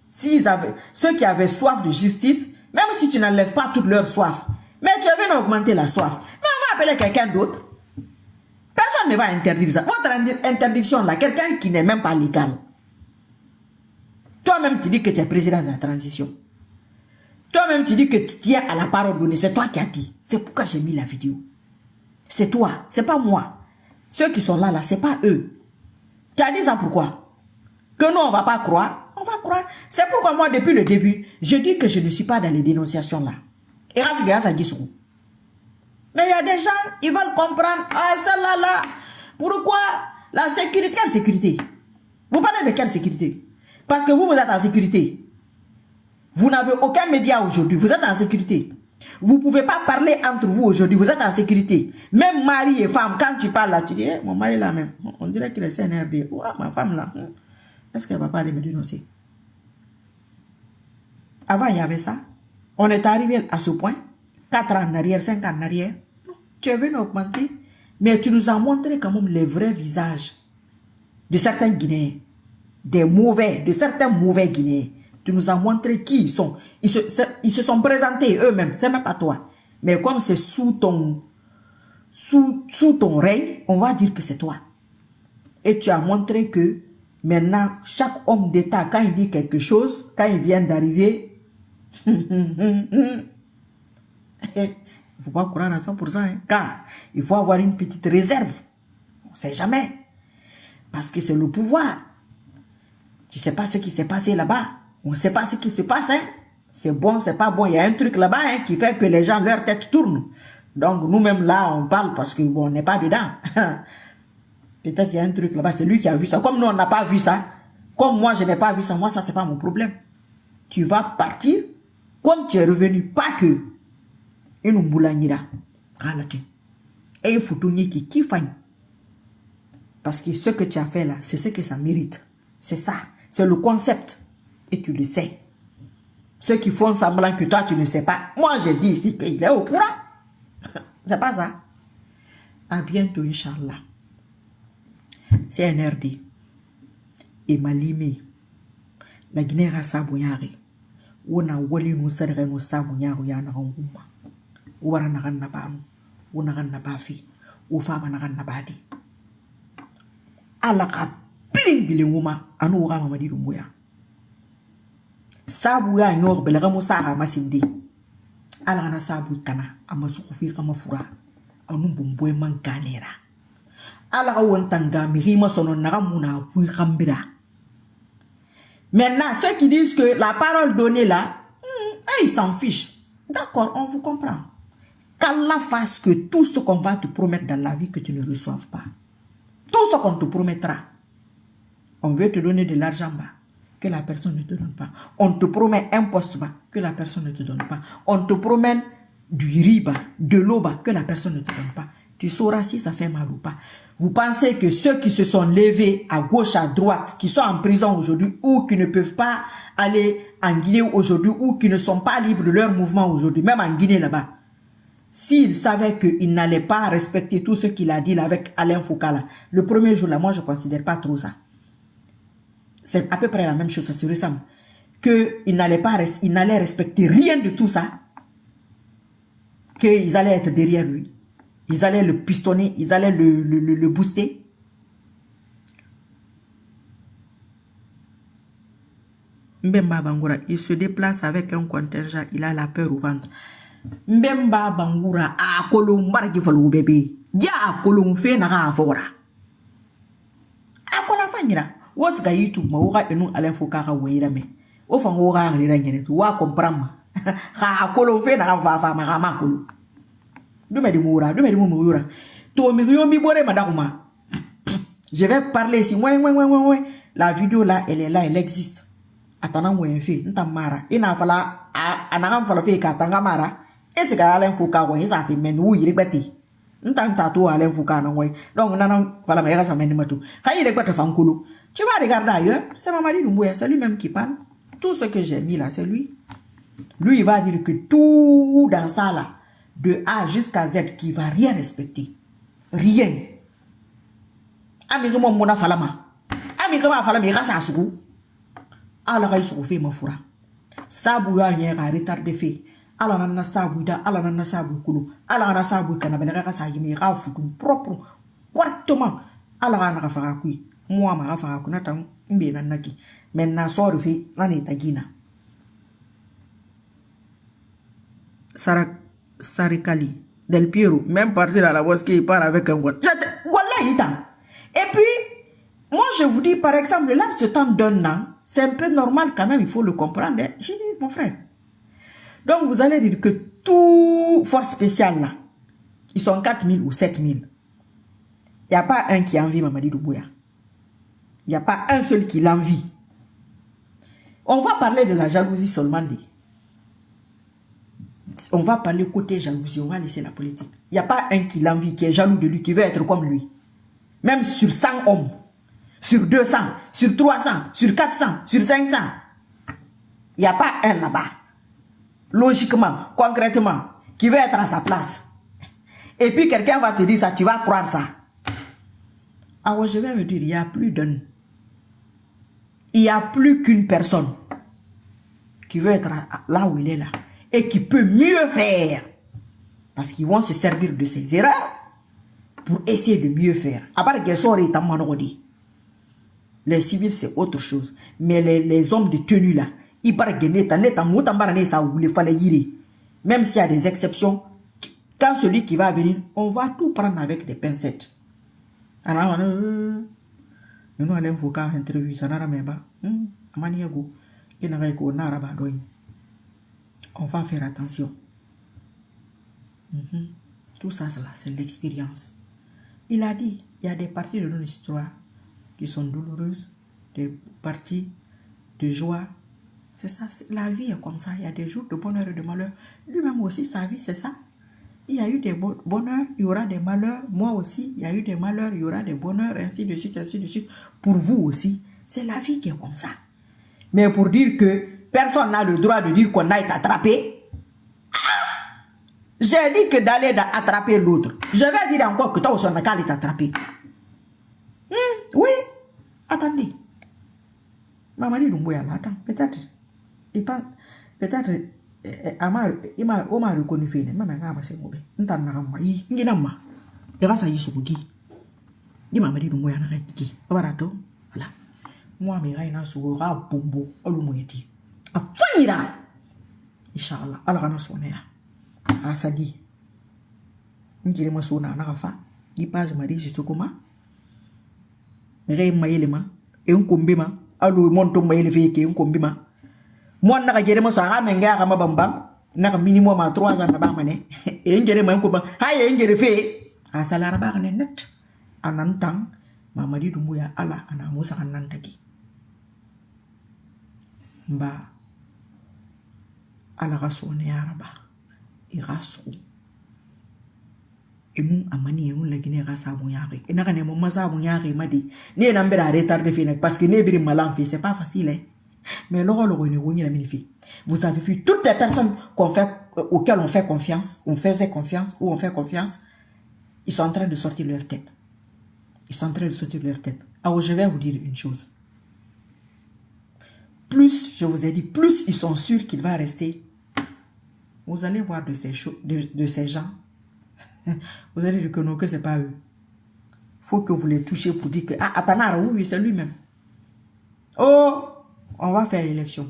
Ceux qui avaient soif de justice, même si tu n'enlèves pas toute leur soif, mais tu as bien augmenter la soif. Mais on va appeler quelqu'un d'autre. Personne ne va interdire ça. Votre interdiction là, quelqu'un qui n'est même pas légal. Toi-même, tu dis que tu es président de la transition. Toi-même, tu dis que tu tiens à la parole donnée. C'est toi qui as dit. C'est pourquoi j'ai mis la vidéo. C'est toi, c'est pas moi. Ceux qui sont là, c'est pas eux. Tu as dit ça pourquoi? Que nous, on va pas croire. On va croire. C'est pourquoi moi, depuis le début, je dis que je ne suis pas dans les dénonciations là. Et ça dit ça. Mais il y a des gens, ils veulent comprendre. Ah, celle-là, là. Pourquoi la sécurité? Quelle sécurité? Vous parlez de quelle sécurité? Parce que vous êtes en sécurité. Vous n'avez aucun média aujourd'hui. Vous êtes en sécurité. Vous ne pouvez pas parler entre vous aujourd'hui. Vous êtes en sécurité. Même mari et femme, quand tu parles là, tu dis, hey, mon mari là même, on dirait qu'il est CNRD. Oh, ma femme là, est-ce qu'elle ne va pas aller me dénoncer? Avant, il y avait ça. On est arrivé à ce point. 4 ans en arrière, 5 ans en arrière. Tu es venu augmenter. Mais tu nous as montré quand même les vrais visages de certains Guinéens. De certains mauvais Guinéens. Tu nous as montré qui ils sont. Ils se sont présentés eux-mêmes. C'est même pas toi. Mais comme c'est sous ton règne, on va dire que c'est toi. Et tu as montré que maintenant, chaque homme d'État, quand il dit quelque chose, quand il vient d'arriver, il ne faut pas croire à 100%, hein, car il faut avoir une petite réserve. On ne sait jamais. Parce que c'est le pouvoir. Tu ne sais pas ce qui s'est passé là-bas. On ne sait pas ce qui se passe. Hein. C'est bon, c'est pas bon. Il y a un truc là-bas hein, qui fait que les gens, leur tête tourne. Donc nous-mêmes là, on parle parce que bon, on n'est pas dedans. Peut-être qu'il y a un truc là-bas, c'est lui qui a vu ça. Comme nous, on n'a pas vu ça. Comme moi, je n'ai pas vu ça. Moi, ça, c'est pas mon problème. Tu vas partir comme tu es revenu. Pas que une moulanira. Et il faut tout qui fagne. Parce que ce que tu as fait là, c'est ce que ça mérite. C'est ça. C'est le concept. Et tu le sais. Ceux qui font semblant que toi, tu ne sais pas. Moi, j'ai dit ici qu'il est au courant. C'est pas ça. À bientôt, Inch'Allah. CNRD. Et Malime. La Guinée rasa bouillari. On a wali nous serre nous sabouillard yana ronguma. Ou aranaran nabam. Ou naran nabafi. Ou fama naran nabadi. Alaka piling bilinguma. Anu ura mamadi dumbuya. Sabu ya nyor belega musa masindi ala na sabu kana amasukufi kama fura anu bomboy man galera ala wontanga mirima sono nagamuna pui kambira. Maintenant ceux qui disent que la parole donnée là ils s'en fichent. D'accord, on vous comprend. Qu'Allah fasse que tout ce qu'on va te promettre dans la vie que tu ne reçoives pas. Tout ce qu'on te promettra. On veut te donner de l'argent bas. Que la personne ne te donne pas. On te promet un poste bas, que la personne ne te donne pas. On te promet du riba, de l'eau bas, que la personne ne te donne pas. Tu sauras si ça fait mal ou pas. Vous pensez que ceux qui se sont levés à gauche, à droite, qui sont en prison aujourd'hui, ou qui ne peuvent pas aller en Guinée aujourd'hui, ou qui ne sont pas libres de leur mouvement aujourd'hui, même en Guinée là-bas, s'ils savaient qu'ils n'allaient pas respecter tout ce qu'il a dit là, avec Alain Foucault là, le premier jour là, moi je ne considère pas trop ça. C'est à peu près la même chose, ça se ressemble. Qu'ils n'allaient respecter rien de tout ça. Qu'ils allaient être derrière lui. Ils allaient le pistonner, ils allaient le booster. Mbemba Bangoura, il se déplace avec un contingent, il a la peur au ventre. Mbemba Bangoura, a kolombar qui faut bébé. Ya a kolomfé na fora. A kolafanyira. What's ga YouTube ma woga enu Alain Foucault weira me. O fa woga ngira nyene tu wa comprendre. Ha kolo fe na fa ma ma kolo. Dume di moura, dume di moura. To mi yo mi bore madakuma. Je vais parler ici. Ouais. La vidéo là, elle est là, elle existe. Attendant moi un fait, ntamara. Ina fala anagam fala fe ka tangamara. Et c'est ga Alain Foucault ouais, ça fait men ou yiribati. Ntanta to Alain Foucault na ouais. Donc nana fala ma yasa men matu. Kay yiribati fa nkolo. Tu vas regarder ailleurs, c'est Mamadi Doumbouya, c'est lui-même qui parle. Tout ce que j'ai mis là, c'est lui. Lui, il va dire que tout dans ça là, de A jusqu'à Z qui va rien respecter. Rien. Ami comment mona falama. Ami comment falama rasa suku. Ala kai suku fe mafura. Sabu ya nyera retardé fait. Ala nana sabu da, ala nana sabu kulu. Ala nana sabu kana benaka kasa yimi ra futu propre correctement. Ala nana fara kui. Moi ma fara kuna tan mbe nanaki. Maintenant sort fait nani tagina. Sarikali Del Piero, même partir à la mosquée, il part avec un voilà, il t'a. Et puis, moi je vous dis, par exemple, là, ce temps d'un an, c'est un peu normal quand même, il faut le comprendre, hein, mon frère. Donc, vous allez dire que tout force spéciale là, ils sont 4000 ou 7000. Il n'y a pas un qui envie Mamadi Doumbouya. Il n'y a pas un seul qui l'envie. On va parler de la jalousie seulement. On va parler côté jalousie, on va laisser la politique. Il n'y a pas un qui l'envie, qui est jaloux de lui, qui veut être comme lui. Même sur 100 hommes, sur 200, sur 300, sur 400, sur 500. Il n'y a pas un là-bas. Logiquement, concrètement, qui veut être à sa place. Et puis quelqu'un va te dire ça, tu vas croire ça. Alors je vais me dire, il n'y a plus d'un. Il n'y a plus qu'une personne qui veut être là où il est là. Et qui peut mieux faire. Parce qu'ils vont se servir de ses erreurs pour essayer de mieux faire. À part que les civils, c'est autre chose. Mais les hommes de tenue là, ils parlent même s'il y a des exceptions, quand celui qui va venir, on va tout prendre avec des pincettes. On va faire attention. Tout ça, c'est l'expérience. Il a dit, il y a des parties de notre histoire qui sont douloureuses, des parties de joie. C'est ça, la vie est comme ça. Il y a des jours de bonheur et de malheur. Lui-même aussi, sa vie, c'est ça. Il y a eu des bonheurs, il y aura des malheurs. Moi aussi, il y a eu des malheurs, il y aura des bonheurs, ainsi de suite, ainsi de suite. Pour vous aussi, c'est la vie qui est comme ça. Mais pour dire que personne n'a le droit de dire qu'on a été attrapé. J'ai dit que d'aller attraper l'autre. Je vais dire encore que toi aussi on a qu'à t'attraper. Oui. Attendez. Mamadi Doumbouya là, attends. Peut-être. Il parle. Peut-être. Il m'a reconnu fait. Maman n'a pas c'est mauvais. N't'en il n'a pas. Il va s'aller sur qui. Il m'a dit Doumbouya n'a rien dit. Voilà. Moi, mes reines sont rare bombo. Olumoyeti. Afanyira. Inch'Allah. Allah va nous soigner. Asadi. N'kiri ma sona na rafa. Di page ma di juste comment. Mere mayelema. E unkombema. Alu monto mayele feke unkombema. Moi na gere ma sara menga ga mabamba. Na minimum à 3 ans na ba mané. E ngere ma unkomba. Haye ngere fe. Asalara ba ne net. Anantang. Mamadi Doumbouya ala ana musa kanantaki. Mba ala rasone araba irasu emu amani emu lagine rasa munyari ina kana mo masa munyari madi ne na mbera retardé fina parce que ne biri malan fi c'est pas facile hein? Mais loro ne woni la minifi vous avez vu toutes les personnes auxquelles on fait confiance, on faisait confiance ou on fait confiance, ils sont en train de sortir leur tête. Alors je vais vous dire une chose. Plus, je vous ai dit, plus ils sont sûrs qu'il va rester. Vous allez voir de ces gens. Vous allez dire que non, que ce n'est pas eux. Il faut que vous les touchiez pour dire que, Atanara, oui, c'est lui-même. Oh, on va faire l'élection.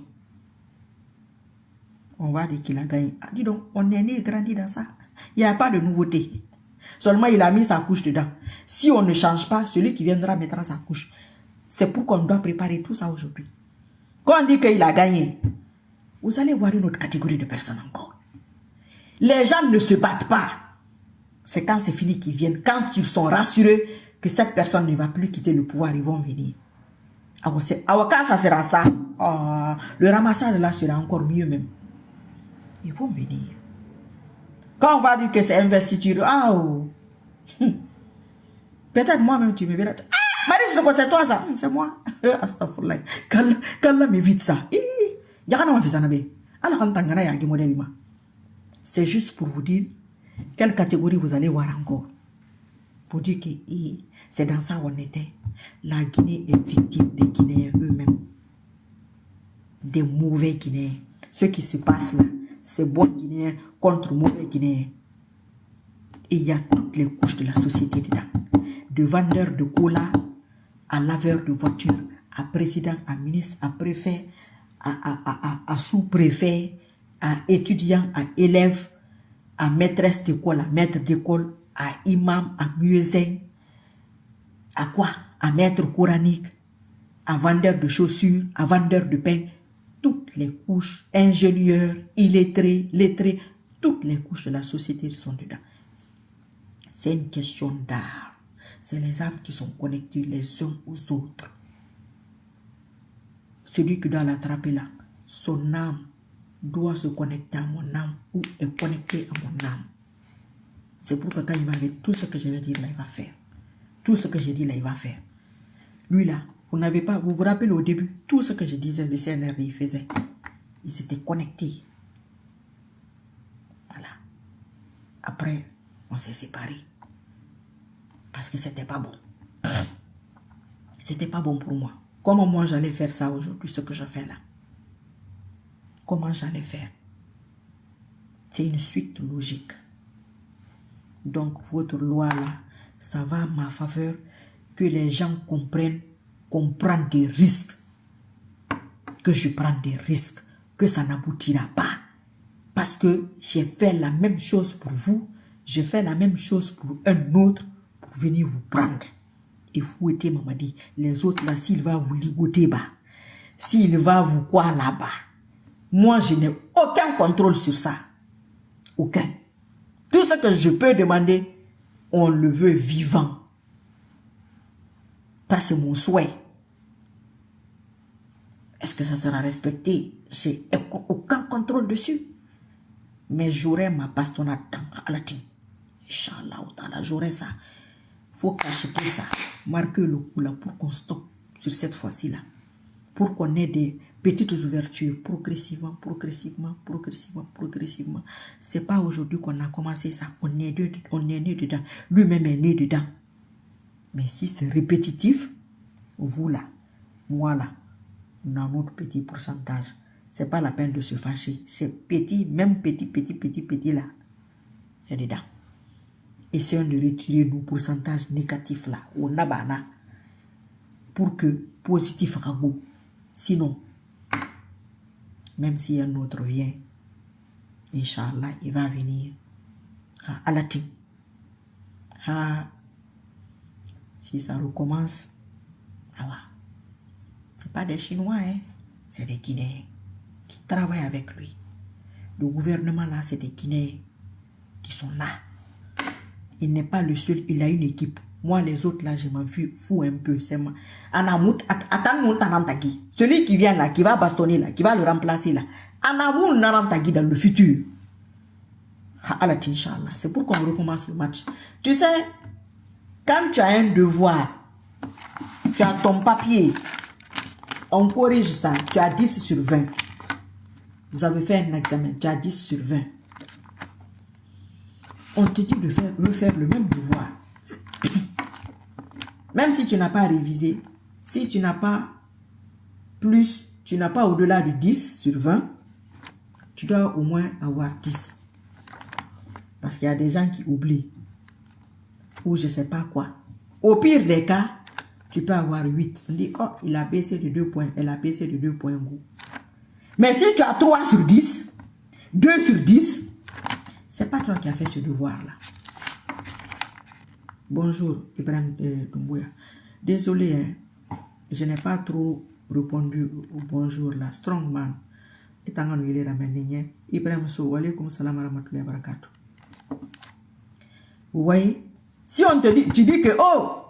On va dire qu'il a gagné. Dis donc, on est né et grandi dans ça. Il n'y a pas de nouveauté. Seulement, il a mis sa couche dedans. Si on ne change pas, celui qui viendra mettra sa couche. C'est pourquoi on doit préparer tout ça aujourd'hui. Quand on dit qu'il a gagné, vous allez voir une autre catégorie de personnes encore. Les gens ne se battent pas. C'est quand c'est fini qu'ils viennent. Quand ils sont rassurés que cette personne ne va plus quitter le pouvoir, ils vont venir. Alors quand ça sera ça, le ramassage là sera encore mieux même. Ils vont venir. Quand on va dire que c'est investiture, peut-être moi-même tu me verras. Marie, c'est toi ça? C'est moi. Astaghfirullah. Quand là m'évite ça. C'est juste pour vous dire Quelle catégorie vous allez voir encore? Pour dire que c'est dans ça où on était. La Guinée est victime des Guinéens eux-mêmes. Des mauvais Guinéens. Ce qui se passe là, c'est bons Guinéens contre mauvais Guinéens. Et il y a toutes les couches de la société dedans. De vendeurs de cola à laveurs de voitures, à président, à ministre, à préfet, à sous-préfet, à étudiant, à élève, à maîtresse d'école, à maître d'école, à imam, à muezzin, à quoi? À maître coranique, à vendeur de chaussures, à vendeur de pain. Toutes les couches, ingénieurs, illettrés, lettrés, toutes les couches de la société sont dedans. C'est une question d'art. C'est les âmes qui sont connectées les uns aux autres. Celui qui doit l'attraper là, son âme doit se connecter à mon âme ou est connecté à mon âme. C'est pourquoi quand il va avec tout ce que je vais dire là, il va faire. Tout ce que j'ai dit là, il va faire. Lui là, vous n'avez pas, vous vous rappelez au début, tout ce que je disais, le CNRD, il faisait. Il s'était connecté. Voilà. Après, on s'est séparés. Parce que c'était pas bon. C'était pas bon pour moi. Comment moi j'allais faire ça aujourd'hui, ce que je fais là? Comment j'allais faire? C'est une suite logique. Donc votre loi là, ça va à ma faveur que les gens comprennent qu'on prend des risques. Que je prends des risques. Que ça n'aboutira pas. Parce que j'ai fait la même chose pour vous. J'ai fait la même chose pour un autre. Pour venir vous prendre. Et fouetter Mamadi. Les autres là, s'il va vous ligoter bas. S'il va vous quoi là-bas. Moi, je n'ai aucun contrôle sur ça. Aucun. Tout ce que je peux demander, on le veut vivant. Ça, c'est mon souhait. Est-ce que ça sera respecté? J'ai aucun contrôle dessus. Mais j'aurai ma bastonnade à la team. Inch'Allah, j'aurai ça. Faut cacher ça. Marquer le coup là pour qu'on stoppe sur cette fois-ci là. Pour qu'on ait des petites ouvertures progressivement, progressivement, progressivement, progressivement. C'est pas aujourd'hui qu'on a commencé ça. On est né dedans. Lui-même est né dedans. Mais si c'est répétitif, vous là, moi là, on a notre petit pourcentage. C'est pas la peine de se fâcher. C'est petit, même petit là. C'est dedans. Essayons de retirer nos pourcentages négatifs là. On a bana. Pour que positif rabo. Sinon, même si un autre vient, Inch'Allah, il va venir à la team. Si ça recommence, c'est pas des Chinois, hein? C'est des Guinéens qui travaillent avec lui. Le gouvernement là, c'est des Guinéens qui sont là. Il n'est pas le seul, il a une équipe. Moi, les autres là, je m'en fous un peu. C'est moi. Celui qui vient là, qui va bastonner là, qui va le remplacer là. Anamoun Narantagi dans le futur. C'est pour qu'on recommence le match. Tu sais, quand tu as un devoir, tu as ton papier, on corrige ça, tu as 10 sur 20. Vous avez fait un examen, tu as 10 sur 20. On te dit de refaire le même devoir. Même si tu n'as pas révisé, si tu n'as pas plus, tu n'as pas au-delà de 10 sur 20, tu dois au moins avoir 10. Parce qu'il y a des gens qui oublient. Ou je ne sais pas quoi. Au pire des cas, tu peux avoir 8. On dit, oh, il a baissé de 2 points, elle a baissé de 2 points. Mais si tu as 3 sur 10, 2 sur 10, c'est pas toi qui as fait ce devoir-là. Bonjour, Ibrahim Doumbouya. Désolé, hein, je n'ai pas trop répondu au bonjour là. Strongman. Ibrahim So, alaykoum salam wa rahmatullahi wa barakatuh. Vous voyez, si on te dit, tu dis que, oh,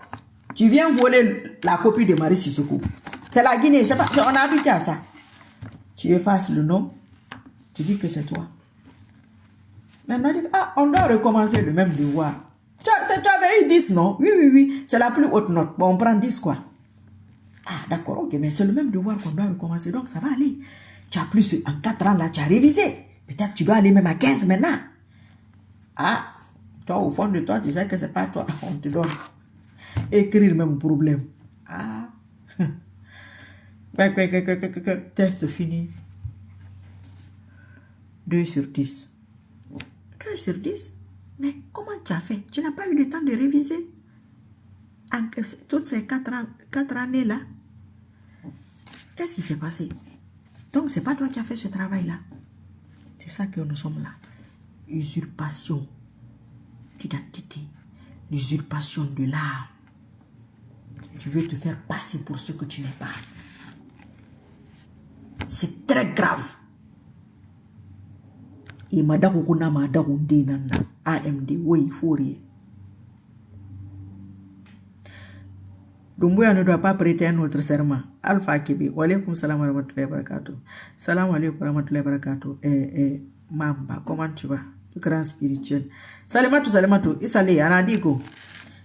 tu viens voler la copie de Marie Sissoko. C'est la Guinée, c'est pas, on a habité à ça. Tu effaces le nom, tu dis que c'est toi. Maintenant, on doit recommencer le même devoir. Tu avais eu 10, non? Oui. C'est la plus haute note. Bon, on prend 10, quoi. Ah, d'accord, ok, mais c'est le même devoir qu'on doit recommencer. Donc, ça va aller. Tu as plus, en 4 ans, là, tu as révisé. Peut-être tu dois aller même à 15 maintenant. Ah, Toi, au fond de toi, tu sais que c'est pas toi. On te donne. Écrire même problème. Ah. Test fini. 2 sur 10. 2 sur 10? Mais comment tu as fait? Tu n'as pas eu le temps de réviser? En toutes ces 4 années-là? Qu'est-ce qui s'est passé? Donc, c'est pas toi qui as fait ce travail-là. C'est ça que nous sommes là. Usurpation d'identité. L'usurpation de l'âme. Tu veux te faire passer pour ce que tu n'es pas. C'est très grave. Et madame kuna madame nana AMD oui fourier. Doumbouya ne doit pas prêter un autre serment. Alpha Kébé, wa alaykoum salam wa rahmatullahi wa barakatuh. Salam alaykoum wa rahmatullahi wa barakatuh. Mamba, comment tu vas? Le grand spirituel. Salamatou, Isale, Anadiko.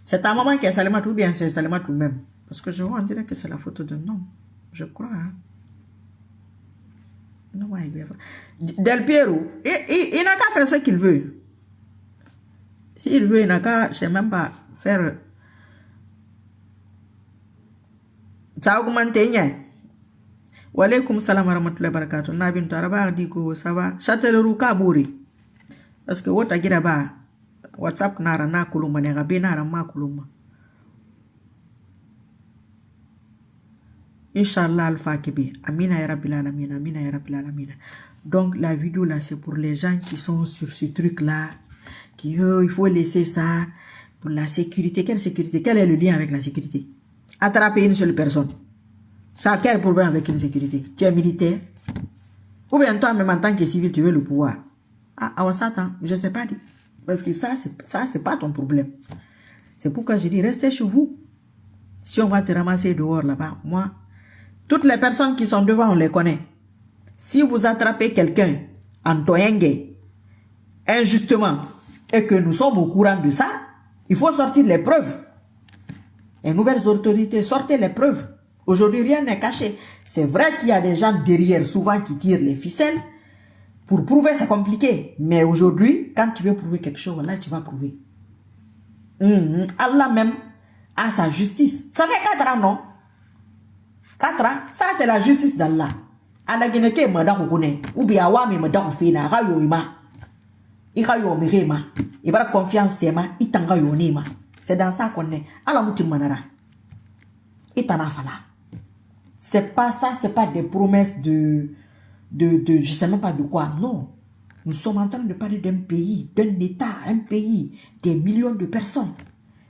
C'est ta maman qui est Salamatou ou bien c'est Salamatou même? Parce que je vois, on dirait que c'est la photo d'un homme. Je crois, hein. Non, Del Piero, il n'a qu'à faire ce qu'il veut. S'il veut, il n'a qu'à, je sais même pas, faire. Ça augmente, hein. Wa alaykoum salam wa rahmatullahi wa barakatuh. Nabin Taraba, Diko, ça va. Châtellerault Kabouri. Parce que wota gira ba WhatsApp nara na kuluma ne gabe nara ma kuluma. Inch'Allah Alpha Kébé. Amina ya Rabbil Alamin. Amina ya Rabbil Alamin. Donc la vidéo là c'est pour les gens qui sont sur ce truc là. Qui il faut laisser ça pour la sécurité. Quelle sécurité? Quel est le lien avec la sécurité? Attraper une seule personne. Ça a quel problème avec une sécurité? Tu es militaire? Ou bien toi même en tant que civil tu veux le pouvoir? Ah, Satan, je sais pas. Parce que ça c'est pas ton problème. C'est pourquoi je dis restez chez vous. Si on va te ramasser dehors là-bas, moi, toutes les personnes qui sont devant, on les connaît. Si vous attrapez quelqu'un en Toyenge, injustement, et que nous sommes au courant de ça, il faut sortir les preuves. Les nouvelles autorités, sortez les preuves. Aujourd'hui, rien n'est caché. C'est vrai qu'il y a des gens derrière, souvent, qui tirent les ficelles. Pour prouver, c'est compliqué. Mais aujourd'hui, quand tu veux prouver quelque chose, là, tu vas prouver. Allah même a sa justice. Ça fait 4 ans, non? 4 ans, ça c'est la justice d'Allah. Allah geneke mada kokone. Ubi awami mada kofina. Rayo ima. Irayo mirema. Ibara confiance tema. Itanga yonima. C'est dans ça qu'on est. Allah moutim manara. Itana fala. C'est pas ça, c'est pas des promesses de je sais même pas de quoi. Non. Nous sommes en train de parler d'un pays, d'un État, un pays, des millions de personnes.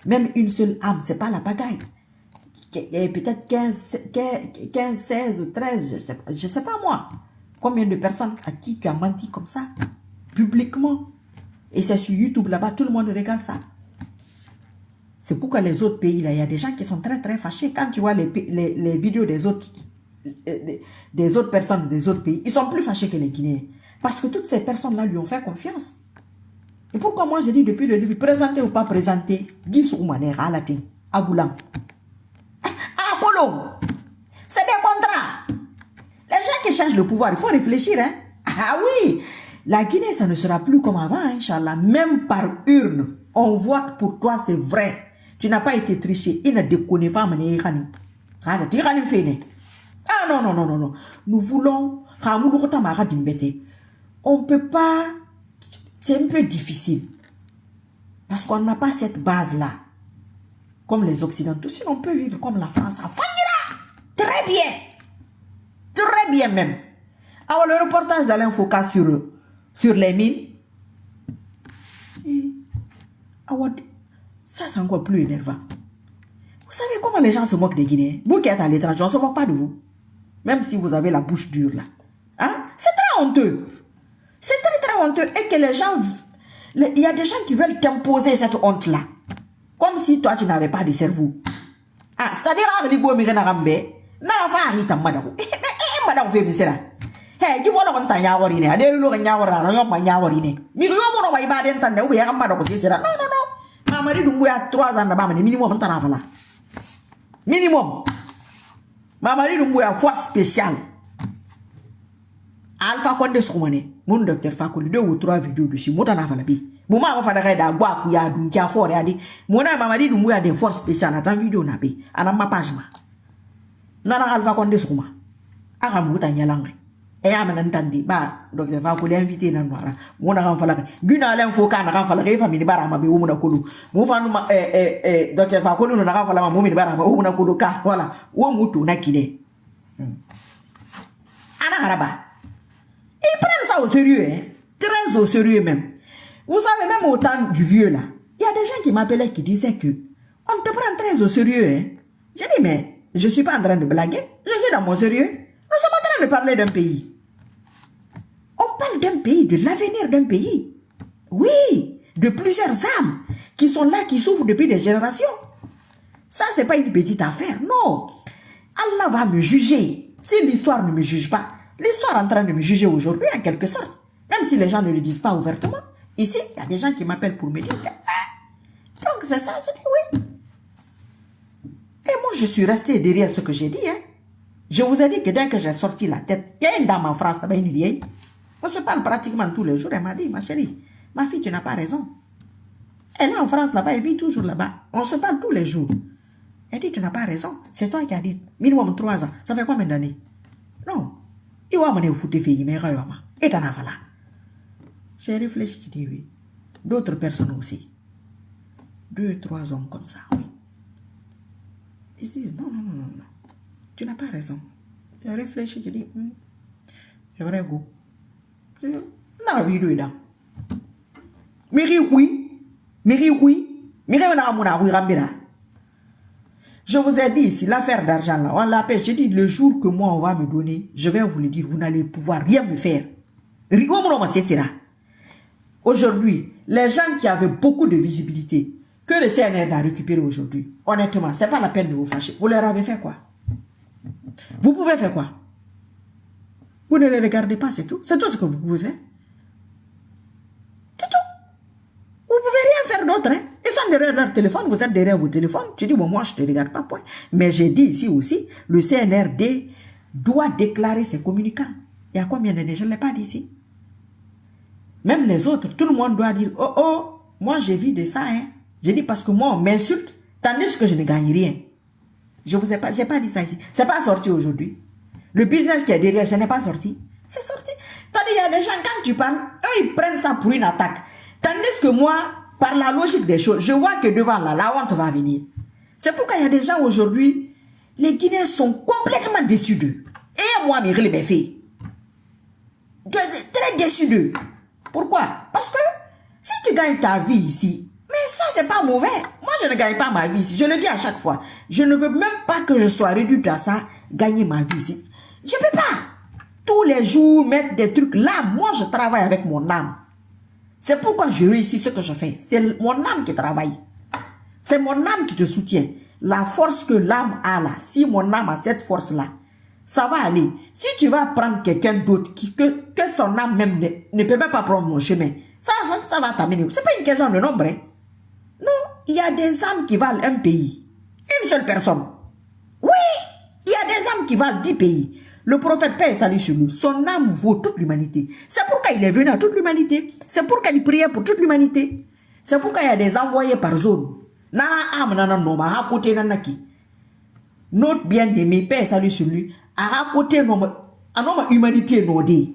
Même une seule âme, c'est pas la pagaille. Peut-être 15, 16, 13, je sais pas moi. Combien de personnes à qui tu as menti comme ça, publiquement. Et c'est sur YouTube là-bas, tout le monde regarde ça. C'est pourquoi les autres pays, là, il y a des gens qui sont très très fâchés. Quand tu vois les vidéos des autres personnes des autres pays, ils sont plus fâchés que les Guinéens. Parce que toutes ces personnes-là lui ont fait confiance. Et pourquoi moi je dis depuis le début, présenter ou pas présenter, Guy Oumane, à latin, à Boulam. À Colombe. C'est des contrats. Les gens qui cherchent le pouvoir, il faut réfléchir. Hein? Ah oui, la Guinée, ça ne sera plus comme avant, hein, Inch'Allah. Même par urne, on vote pour toi, c'est vrai. Tu n'as pas été triché. Il ne déconne pas, ah non, non, non, non, non. Nous voulons... On ne peut pas... C'est un peu difficile. Parce qu'on n'a pas cette base-là. Comme les Occidentaux. Si on peut vivre comme la France, ça faillira. Très bien. Très bien même. Alors le reportage d'Alain Foucault sur les mines. Ça c'est encore plus énervant. Vous savez comment les gens se moquent des Guinéens? Vous qui êtes à l'étranger, on ne se moque pas de vous. Même si vous avez la bouche dure là. Hein? C'est très honteux. C'est très très honteux. Et que les gens... Il y a des gens qui veulent t'imposer cette honte-là. Comme si toi tu n'avais pas de cerveau. Ah, c'est-à-dire que les gens qui veulent minimum. Mamadi Doumbouya, force spéciale. Alpha Condé Soumane, mon docteur Fakoli, 2 ou 3 vidéos dessus, moi t'en as fallu. Mouma va faire da gwa kuya dun kia fort ya di. Mona mamadi du mouya des forces spéciales dans vidéo na pe. Ana ma page ma. Nana Alpha Condé Soumane. Aga mouta nyalangue. Et à m'entendre, bah, docteur Fakoli invité dans noir. Mon a renfalé. Guna l'info quand a renfalé, famille barama, mais on a colo. Mon fan, docteur Fakoli, on a renfalé, mon barama, on a colo, car voilà, ou moutou n'a qu'il est. Anna Araba. Ils prennent ça au sérieux, hein? Très au sérieux même. Vous savez, même au temps du vieux là, il y a des gens qui m'appelaient qui disaient que on te prend très au sérieux, hein? J'ai dit, mais je suis pas en train de blaguer, je suis dans mon sérieux. Nous sommes en train de parler d'un pays. On parle d'un pays, de l'avenir d'un pays. Oui, de plusieurs âmes qui sont là, qui souffrent depuis des générations. Ça, c'est pas une petite affaire, non. Allah va me juger. Si l'histoire ne me juge pas, l'histoire est en train de me juger aujourd'hui, en quelque sorte. Même si les gens ne le disent pas ouvertement. Ici, il y a des gens qui m'appellent pour me dire que... Donc, c'est ça, je dis oui. Et moi, je suis resté derrière ce que j'ai dit, hein. Je vous ai dit que dès que j'ai sorti la tête, il y a une dame en France, là-bas, une vieille. On se parle pratiquement tous les jours. Elle m'a dit, ma chérie, ma fille, tu n'as pas raison. Elle est en France là-bas, elle vit toujours là-bas. On se parle tous les jours. Elle dit, tu n'as pas raison. C'est toi qui as dit, minimum 3 ans. Ça fait combien d'années? Non. Il va m'amener au foot de filles, mais et t'en as fait là. J'ai réfléchi, je dis oui. D'autres personnes aussi. 2, 3 hommes comme ça, oui. Ils disent, non. Tu n'as pas raison. J'ai réfléchi, je dis, c'est vrai goût. Non, vidéo est là. Je vous ai dit ici, l'affaire d'argent là, on l'appelle, j'ai dit le jour que moi on va me donner, je vais vous le dire, vous n'allez pouvoir rien me faire. Aujourd'hui, les gens qui avaient beaucoup de visibilité, que le CNR a récupéré aujourd'hui, honnêtement, c'est pas la peine de vous fâcher. Vous leur avez fait quoi? Vous pouvez faire quoi? Vous ne les regardez pas, c'est tout. C'est tout ce que vous pouvez faire. C'est tout. Vous pouvez rien faire d'autre. Hein? Ils sont derrière leur téléphone, vous êtes derrière vos téléphones. Tu dis, bon, moi, je ne te regarde pas, point. Mais j'ai dit ici aussi, le CNRD doit déclarer ses communicants. Il y a combien d'années? Je ne l'ai pas dit ici. Même les autres, tout le monde doit dire, oh, moi, j'ai vu de ça. Hein? J'ai dit, parce que moi, on m'insulte, tandis que je ne gagne rien. Je vous ai pas, j'ai pas dit ça ici. C'est pas sorti aujourd'hui. Le business qui est derrière, ce n'est pas sorti. C'est sorti. Tandis il y a des gens, quand tu parles, eux, ils prennent ça pour une attaque. Tandis que moi, par la logique des choses, je vois que devant là, la honte va venir. C'est pourquoi il y a des gens aujourd'hui, les Guinéens sont complètement déçus d'eux. Et moi, mes filles, très déçus d'eux. Pourquoi? Parce que si tu gagnes ta vie ici, mais ça, c'est pas mauvais. Moi, je ne gagne pas ma vie ici. Je le dis à chaque fois. Je ne veux même pas que je sois réduite à ça, gagner ma vie ici. Je ne peux pas. Tous les jours, mettre des trucs là. Moi, je travaille avec mon âme. C'est pourquoi je réussis ce que je fais. C'est mon âme qui travaille. C'est mon âme qui te soutient. La force que l'âme a là, si mon âme a cette force-là, ça va aller. Si tu vas prendre quelqu'un d'autre que son âme même ne peut même pas prendre mon chemin, ça va t'amener. Ce n'est pas une question de nombre. Hein. Non, il y a des âmes qui valent un pays. Une seule personne. Oui, il y a des âmes qui valent 10 pays. Le prophète paix et salut sur lui. Son âme vaut toute l'humanité. C'est pourquoi il est venu à toute l'humanité. C'est pourquoi il priait pour toute l'humanité. C'est pourquoi il y a des envoyés par zone. Na âme nana noma à côté nanaki. Notre bien-aimé paix et salut sur lui. À côté noma humanité nodé.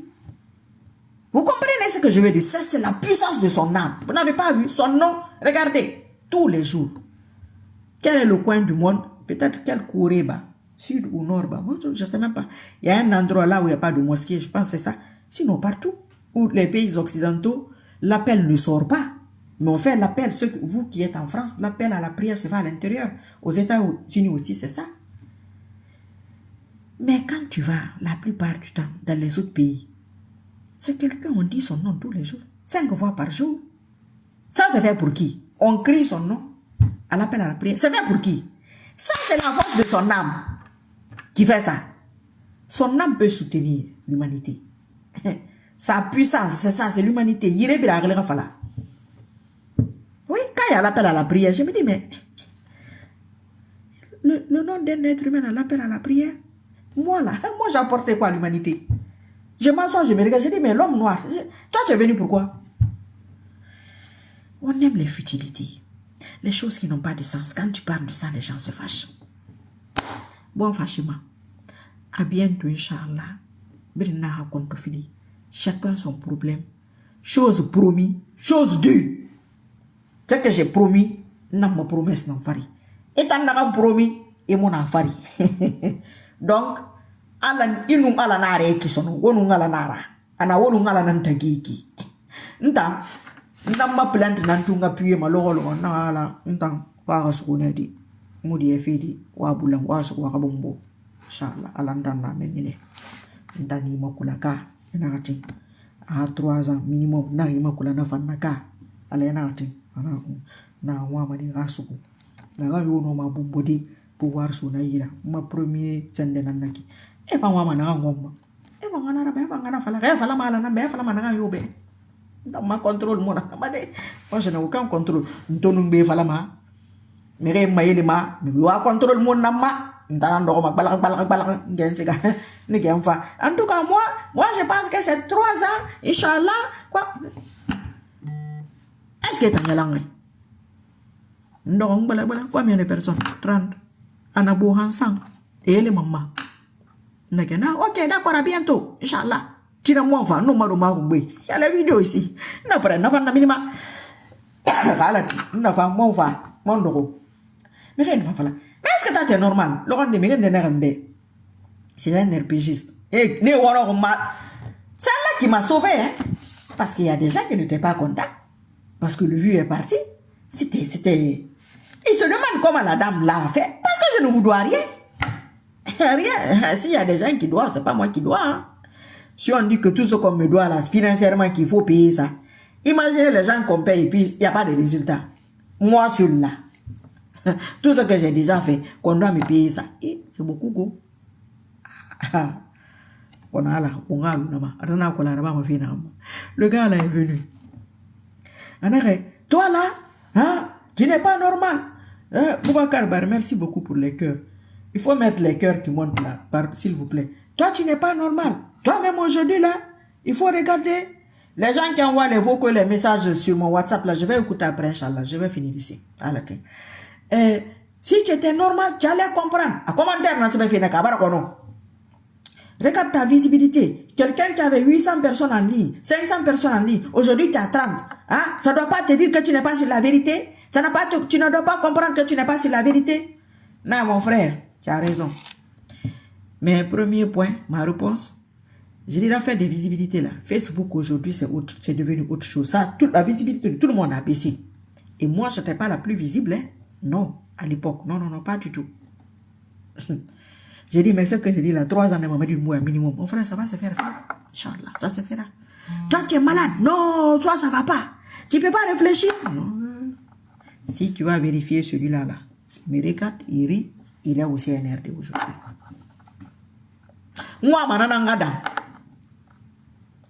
Vous comprenez ce que je veux dire? Ça, c'est la puissance de son âme. Vous n'avez pas vu son nom? Regardez, tous les jours. Quel est le coin du monde? Peut-être quel Kouréba, sud ou nord, bah, je ne sais même pas. Il y a un endroit là où il n'y a pas de mosquée, je pense que c'est ça. Sinon, partout, où les pays occidentaux, l'appel ne sort pas. Mais on fait l'appel, vous qui êtes en France, l'appel à la prière se fait à l'intérieur. Aux États-Unis aussi, c'est ça. Mais quand tu vas, la plupart du temps, dans les autres pays, c'est quelqu'un, on dit son nom tous les jours, 5 fois par jour. Ça, c'est fait pour qui? On crie son nom à l'appel à la prière. C'est fait pour qui? Ça, c'est la force de son âme qui fait ça. Son âme peut soutenir l'humanité. Sa puissance, c'est ça, c'est l'humanité. Oui, quand il y a l'appel à la prière, je me dis, mais le nom d'un être humain à l'appel à la prière, moi là, moi j'ai apporté quoi à l'humanité? Je m'assois, je me regarde, je dis, mais l'homme noir, toi tu es venu pourquoi? On aime les futilités, les choses qui n'ont pas de sens. Quand tu parles de ça, les gens se fâchent. Bon fâchement. À bientôt, Inch'Allah. Chacun son problème. Chose promis, chose due. Ce que j'ai promis, n'a ma promesse non fari. Et t'en as promis, et mon afari. Donc, Alan inum ala nare ki sono wonu ngala nara ana wonu ngala nan tagiki nta ndamba plant nan tunga piye malolo na ala nta wa sukune di mudi efidi wa bulang wa su wa kabombo inshallah ala ndana menine ndani makula ka ina ati a 3 ans minimum na makula na fanaka ala ina ati ana na wa madi rasuku na ga yono ma bombodi pouvoir suna ira ma premier sende nanaki e fa wa mana ngomba e fa ngana be fa ngana fala fala mala na be fala mana yobe nda ma contrôle mona ma de moi je n'ai aucun contrôle ntonu be fala ma mere mayele ma mi wa contrôle mona ma nda ndo ma balak ngense ga ni gen fa en tout cas moi je pense que c'est 3 ans inchallah quoi est-ce que t'as langue ndo bala combien de personnes 30 ana bo hansan et les maman. Ok, d'accord, à bientôt. Inch'Allah. Tu n'as moins fait, non, il y a la vidéo ici. N'a pas de minima. N'a pas mon va, mon doro. Mais rien ne va falloir. Est-ce que t'as normal? Laurent de Miguel de Nerembe. C'est un RPGiste. Et ne voilà mal. C'est là qui m'a sauvé, hein. Parce qu'il y a des gens qui n'étaient pas contents. Parce que le vieux est parti. C'était. Il se demande comment la dame l'a fait. Parce que je ne vous dois rien. Rien. S'il y a des gens qui doivent, c'est pas moi qui dois. Hein. Si on dit que tout ce qu'on me doit là, financièrement, qu'il faut payer ça. Imaginez les gens qu'on paye et puis il n'y a pas de résultat. Moi, celui-là. Tout ce que j'ai déjà fait, qu'on doit me payer ça. C'est beaucoup, go. Le gars là est venu. Toi là, hein, tu n'es pas normal. Boubacar Bar, merci beaucoup pour les cœurs. Il faut mettre les cœurs qui montent là, s'il vous plaît. Toi, tu n'es pas normal. Toi-même aujourd'hui, là, il faut regarder. Les gens qui envoient les vocaux, les messages sur mon WhatsApp, là, je vais écouter après, Inch'Allah. Je vais finir ici. Si tu étais normal, tu allais comprendre. À commentaire, non, c'est pas fini. Regarde ta visibilité. Quelqu'un qui avait 800 personnes en ligne, 500 personnes en ligne, aujourd'hui, tu as 30. Hein? Ça ne doit pas te dire que tu n'es pas sur la vérité. Tu ne dois pas comprendre que tu n'es pas sur la vérité. Non, mon frère. Tu as raison. Mais premier point, ma réponse, j'ai déjà fait des visibilités là. Facebook aujourd'hui, c'est devenu autre chose. Ça, toute la visibilité de tout le monde a baissé. Et moi, je n'étais pas la plus visible. Hein? Non, à l'époque. Non, pas du tout. J'ai dit, mais ce que j'ai dit là, 3 ans de maman du mois minimum. Mon frère, ça va se faire. Inch'Allah, ça se fera. Toi, tu es malade. Non, toi, ça va pas. Tu peux pas réfléchir. Non. Si tu vas vérifier celui-là, là, mais regarde, il est aussi NRD aujourd'hui. Moi, mananangada.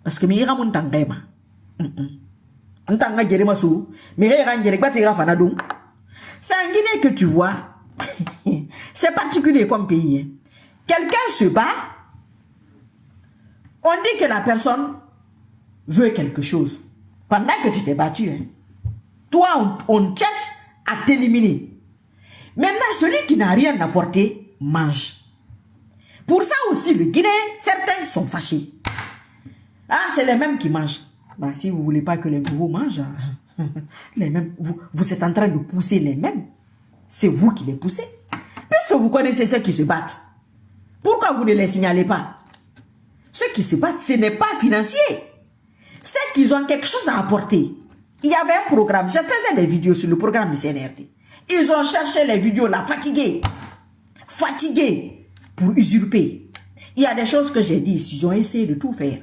Parce que mira mon tangema. Ntanga jerema sou. Mira jereba tira fanadou. C'est en Guinée que tu vois. C'est particulier comme pays. Hein. Quelqu'un se bat. On dit que la personne veut quelque chose. Pendant que tu t'es battu. Hein. Toi, on cherche à t'éliminer. Maintenant, celui qui n'a rien apporté, mange. Pour ça aussi, le Guinéen, certains sont fâchés. Ah, c'est les mêmes qui mangent. Bah, si vous ne voulez pas que les nouveaux mangent, les mêmes, vous êtes en train de pousser les mêmes. C'est vous qui les poussez. Puisque vous connaissez ceux qui se battent. Pourquoi vous ne les signalez pas? Ceux qui se battent, ce n'est pas financier. C'est qu'ils ont quelque chose à apporter. Il y avait un programme, je faisais des vidéos sur le programme du CNRD. Ils ont cherché les vidéos là, fatigués. Fatigués pour usurper. Il y a des choses que j'ai dit, ils ont essayé de tout faire.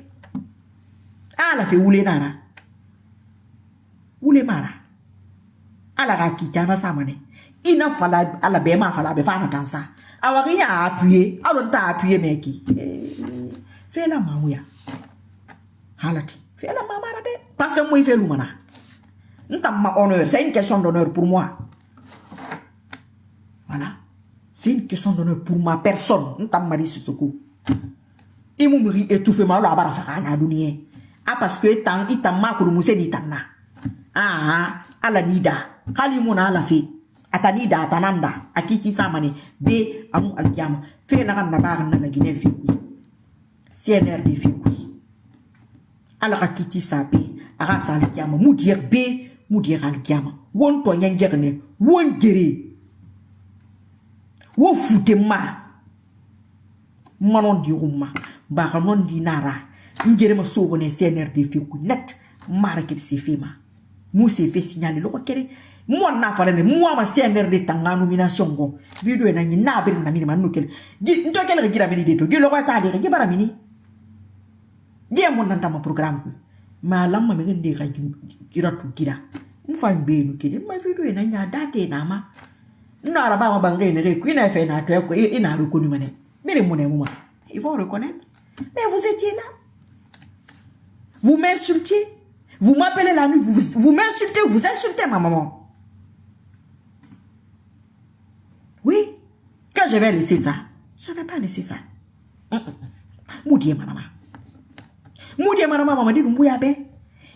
Ah, la fait oulé nara. Oulé mara. ala ka kitana samane ina fala ala be ma fala be fana tansa awari ya appuyer alon ta appuyer meki fais la mamuya halati fais la mamara de parce que moi il fait lumana ntam ma honneur, c'est une question d'honneur pour moi. Voilà, c'est une question d'honneur pour ma personne. Ntam mari Sissoko Imumri étouffé ma la barafaka na dunia. Ah parce que itan makuru muse ni tanna. Ala nida. Kali mona ala fi. Atanida atananda. Akiti samani. Be amu alkiama. Fe na kan na ba na Guinée fi. CNRD fi. Ala akiti sape. Aga sa alkiama. Mudir be. Mudir alkiama. Won to nyanjerne. Won gere. Wo fute ma. Manon di rumma. Baka non di nara. Ngere ma sobo ne CNRD fi ku net. Mara ke se fema. Mu se fait signaler lo kere. Moi na farele moi ma CNRD tanga nomination go. Video na ni na beri na mini man no kele. Gi ndo kele gira mini de to. Gi lo ko ta de gi bara mini. Gi mon nanta ma programme ko. Ma lamma me ngende ka gira tu gira. Mfa mbe no kele. Ma video na nya date na ma. Na araba ma bangé ne ko ina fait na to ko ina reconnu mané. Mais mon moi. Il faut reconnaître. Mais vous étiez là. Vous m'insultiez. Vous m'appelez la nuit. Vous m'insultez. Vous insultez ma maman. Oui. Quand je vais laisser ça, je ne vais pas laisser ça. Moudie ma maman. Moudie ma maman m'a dit nous be.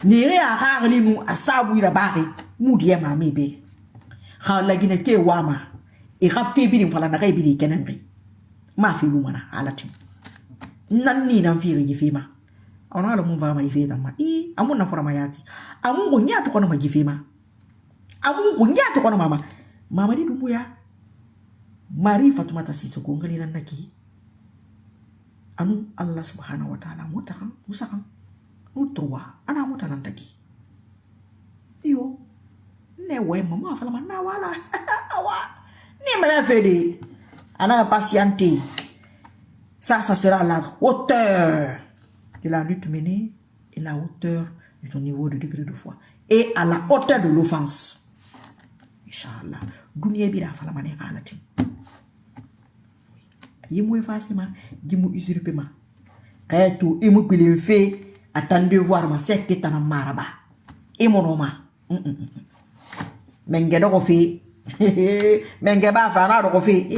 Nire a rarli nous à sabouira bari. Moudie ma mebe. Quand la Guinée ke wama. Et rafi bini fala na rebi kenenri. Ma fi lumana alati. Nanni nan fi rigifima. On a le mon va ma yifeta ma. Amun na fora mayati. Amun go nyato kono ma gifima. Amun go nyato kono mama. Mama di dumbuya. Mari Fatoumata Sissoko ngali nan naki. Anu Allah subhanahu wa ta'ala mutakan musakan. Utrowa ana mutanan daki. Yo. Ne we mama fala manna wala. Awa. Ni me fede. Ana patienter. Ça sera la hauteur de la lutte menée et la hauteur de ton niveau de degré de foi. Et à la hauteur de l'offense. Inch'Allah. Dunia bira fala mane galati. Yimu effacement, yimu usurpement. Kayatu imu pilimfe attendez voir ma secte tana maraba. Et mon oma. Mengeda kofi. Mengeba fana kofi.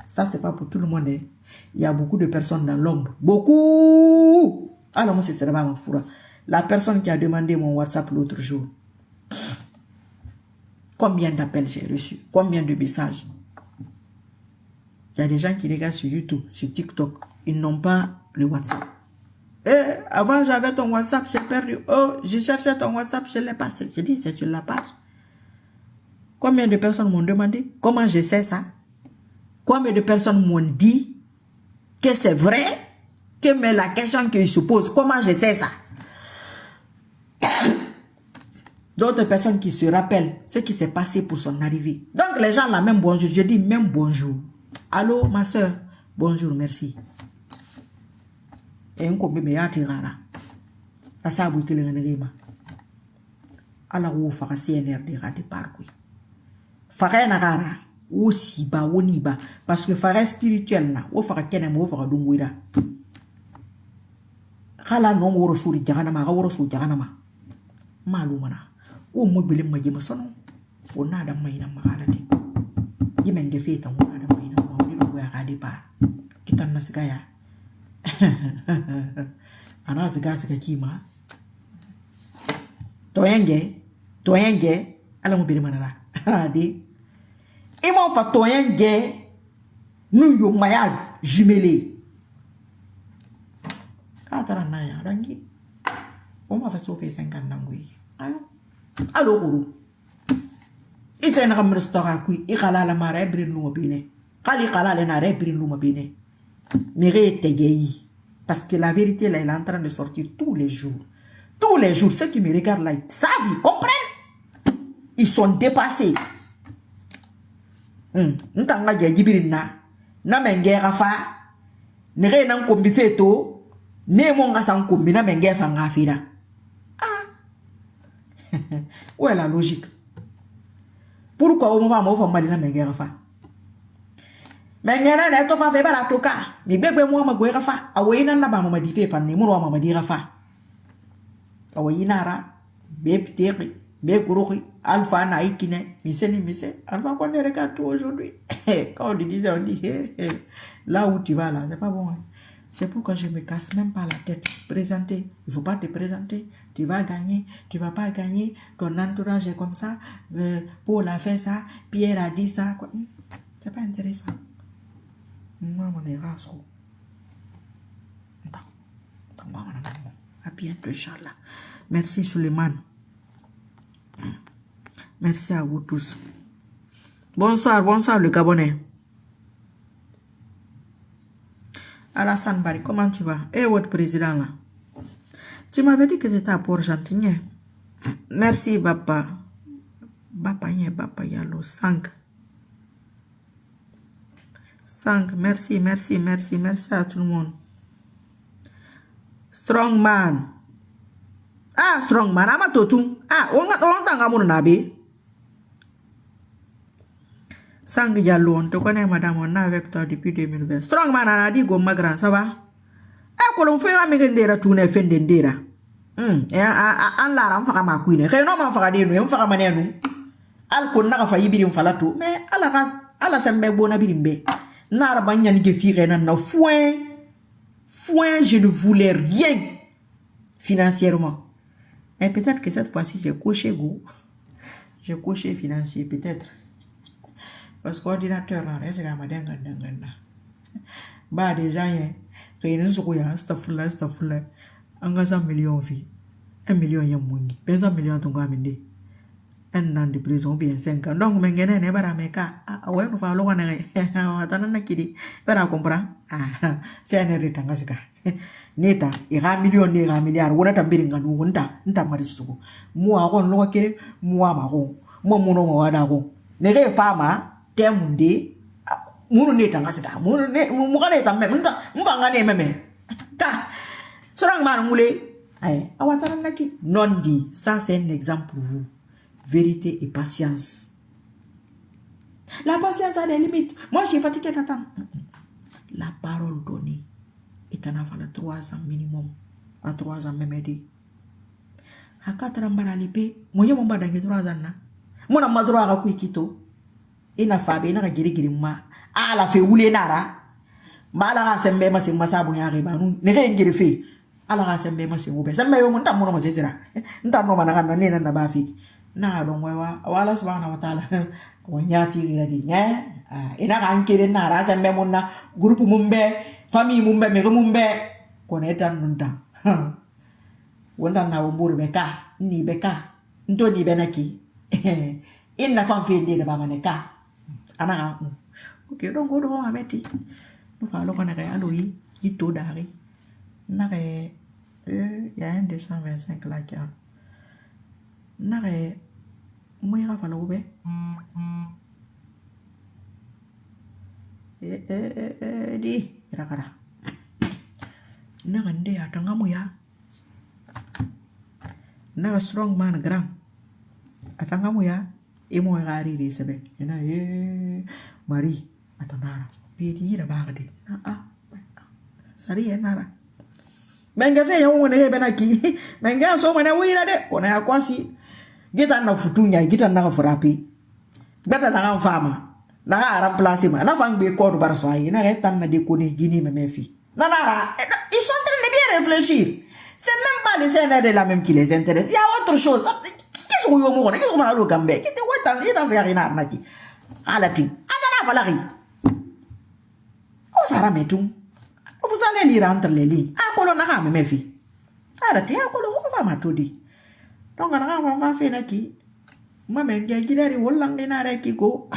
Ça c'est pas pour tout le monde. Il y a beaucoup de personnes dans l'ombre. Beaucoup. Alors, moi, c'est vraiment fou. La personne qui a demandé mon WhatsApp l'autre jour. Combien d'appels j'ai reçus? Combien de messages? Il y a des gens qui regardent sur YouTube, sur TikTok. Ils n'ont pas le WhatsApp. Avant, j'avais ton WhatsApp, j'ai perdu. Oh, je cherchais ton WhatsApp, je ne l'ai pas. J'ai dit, c'est sur la page. Combien de personnes m'ont demandé? Comment je sais ça? Combien de personnes m'ont dit que c'est vrai, que mais la question qu'ils se posent, comment je sais ça? D'autres personnes qui se rappellent ce qui s'est passé pour son arrivée. Donc les gens là, même bonjour, je dis même bonjour. Allô ma soeur, bonjour, merci. Et on peut me rara. La sabu que le renema. Alors où fera CNRD rade parcours. Fara na rara. Aussi ba woni ba parce que fara spirituel na wo fara kenem wo fara dungwira khala no mo rasuli jahana ma wo rasul jahana ma malumana wo mo bele ma jema sono wo na da mai na ma alati yimenge feta wo na da mai na ma wo do ya gadi pa kitan nasgaya ana ziga kima toyenge ala mo bele manara adi et mon fatoyen gay nous yo maya jumelé. Katarana rangi. On va faire sauver 50 nangui. Allo guru. Ita na kam restaurant kui ikala la mare brin luma bine. Kali kala le na re brin luma bine. Mire tegei. Parce que la vérité là elle est en train de sortir tous les jours. Tous les jours ceux qui me regardent là savent, ils comprennent. Ils sont dépassés. Ntanga ja jibirina na mengera fa ne re nan kombi feto ne mo nga san kombi na mengera fa ngafira où est la logique? Pourquoi on va m'offrir mal na mengera fa mengera na to fa fe bara toka mi begbe mo ma goera fa awina na ba mama di fe fa ne mo ro mama di rafa awina ra be piteri be groupe alpha na ikine mise alpha qu'on regarde tout aujourd'hui quand on disait on dit là où tu vas là c'est pas bon hein. C'est pourquoi je me casse même pas la tête. Présenter, il faut pas te présenter. Tu vas gagner, tu vas pas gagner. Ton entourage est comme ça. Paul a fait ça, Pierre a dit ça. C'est pas intéressant. Moi, mon erreur, à bientôt, Inch'Allah. Merci, Suleiman. Merci à vous tous. Bonsoir, bonsoir, le Gabonais. Alassane Bari, comment tu vas? Et votre président là? Tu m'avais dit que tu étais à Port-Gentil. Merci, Bapa. Bapa Yalo, 5. 5, merci à tout le monde. Strongman. Ah, Strongman, ama totung. Ah, on tanga mon nabe. 5 Yalo, on te connaît, madame, on est avec toi depuis 2020. Strongman, a dit, go ma grand, ça va? Eh, qu'on fait un mégendera, tout n'est fait d'endera. An la faka ma kuine. Kaya no faka de no, faka manenu. Al kon na fa yibiri mfalatu. Mais ala sembe bona birimbe. Na banya ni gefire na foin, je ne voulais rien financièrement. Mais peut-être que cette fois-ci j'ai coché go. J'ai coché financier peut-être. Parce qu'ordinateur là, reste à ma denga. Bah déjà y kaya nsukuya stafula. Anga 100 millions vie. 1 million yamungi. 100 millions ton gaminde. Un an de prison bien 5 ans. Donc mengene ne bara meka. Ouais nous fa lo wana atana na kidi. Bara comprend. C'est un retanga sika. Neta ira million ne ira milliard wona tambiringa no nta marisuko. Mu akon lo kere mu amako. Mo muno wada ko. Nere fama temunde munu neta ngasika. Munu ne mu kana tambe mvanga ne meme. Ka Sorang Marmoulé, non dit, ça c'est un exemple pour vous. Vérité et patience. La patience a des limites. Moi j'ai fatigué d'attendre. La parole donnée est en avant de 3 ans minimum. À 3 ans même aidé. À 4 ans, moi je m'en bats dans 3 ans. Moi je m'en droit à Kito. Et na fabe, na giri ma. Ah la fait oulé nara. Bala sembe ma sing masabu ya riba. Nere ngiri fe. Ala sembe ma sing ube. Sembe yo munta mono masesira. Nta no manakana nena na bafi. Na don wewa wala subhanahu wa ta'ala. Wanyati giradi nya. Ina kan kire nara sembe monna grupu mumbe, famille mumbe, mego mumbe. Konetan nunta. Wanda na womburu beka, ni beka. Nto ni benaki. Inna famfe de ba maneka. Ana ok, donc on doit mettre. Nous allons qu'on ait alloué, il tout d'arrêt. Il y a un 225 là qui a. Moi, il va falloir ouvrir. Di, kira-kira. Nde atanga muya. Strong man grand. Atanga muya. Imo ngari di sebe. Marie. Atonara. Pedi da bagde. Sari enara. Menga fe ya wona he benaki. Menga so mana wira de. Kona ya kwasi. Gita na futunya, gita na frapi. Beta na fama. Na ara place ma. Na fang be ko bar so ay. Na retan na de koni jini me mefi. Na nara. Ils sont en train de bien réfléchir. C'est même pas les scènes de la même qui les intéresse. Il y a autre chose. Qu'est-ce qu'on y a au Qu'est-ce qu'on a au Gambé? Qu'est-ce qu'on a dans ces arénas naki? Alati. Atana valari. Sara metum. Vous allez lire entre les lignes. Ah, polo na me mefi. Ah, tiens, polo va matudi. Donc on va faire naki. Ma menga gidari wollang ni na reki ko.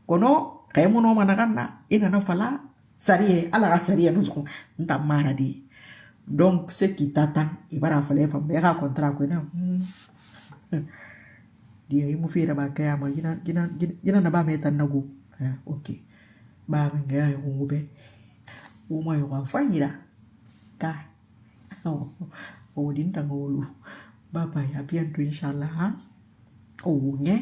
Kono kay mo no manakana ina na fala sariye ala sariye no ko nta maradi. Donc ce qui t'attend, il va falloir faire un contrat ko na. Dia imu fira ba kaya ma gina na ba metan nagu. OK. Ba menga yo ngube. Uma yo wafanyira. Ka. Oh dinta ngolu. Bye bye, à bientôt, Inch'Allah. Oh, yeah.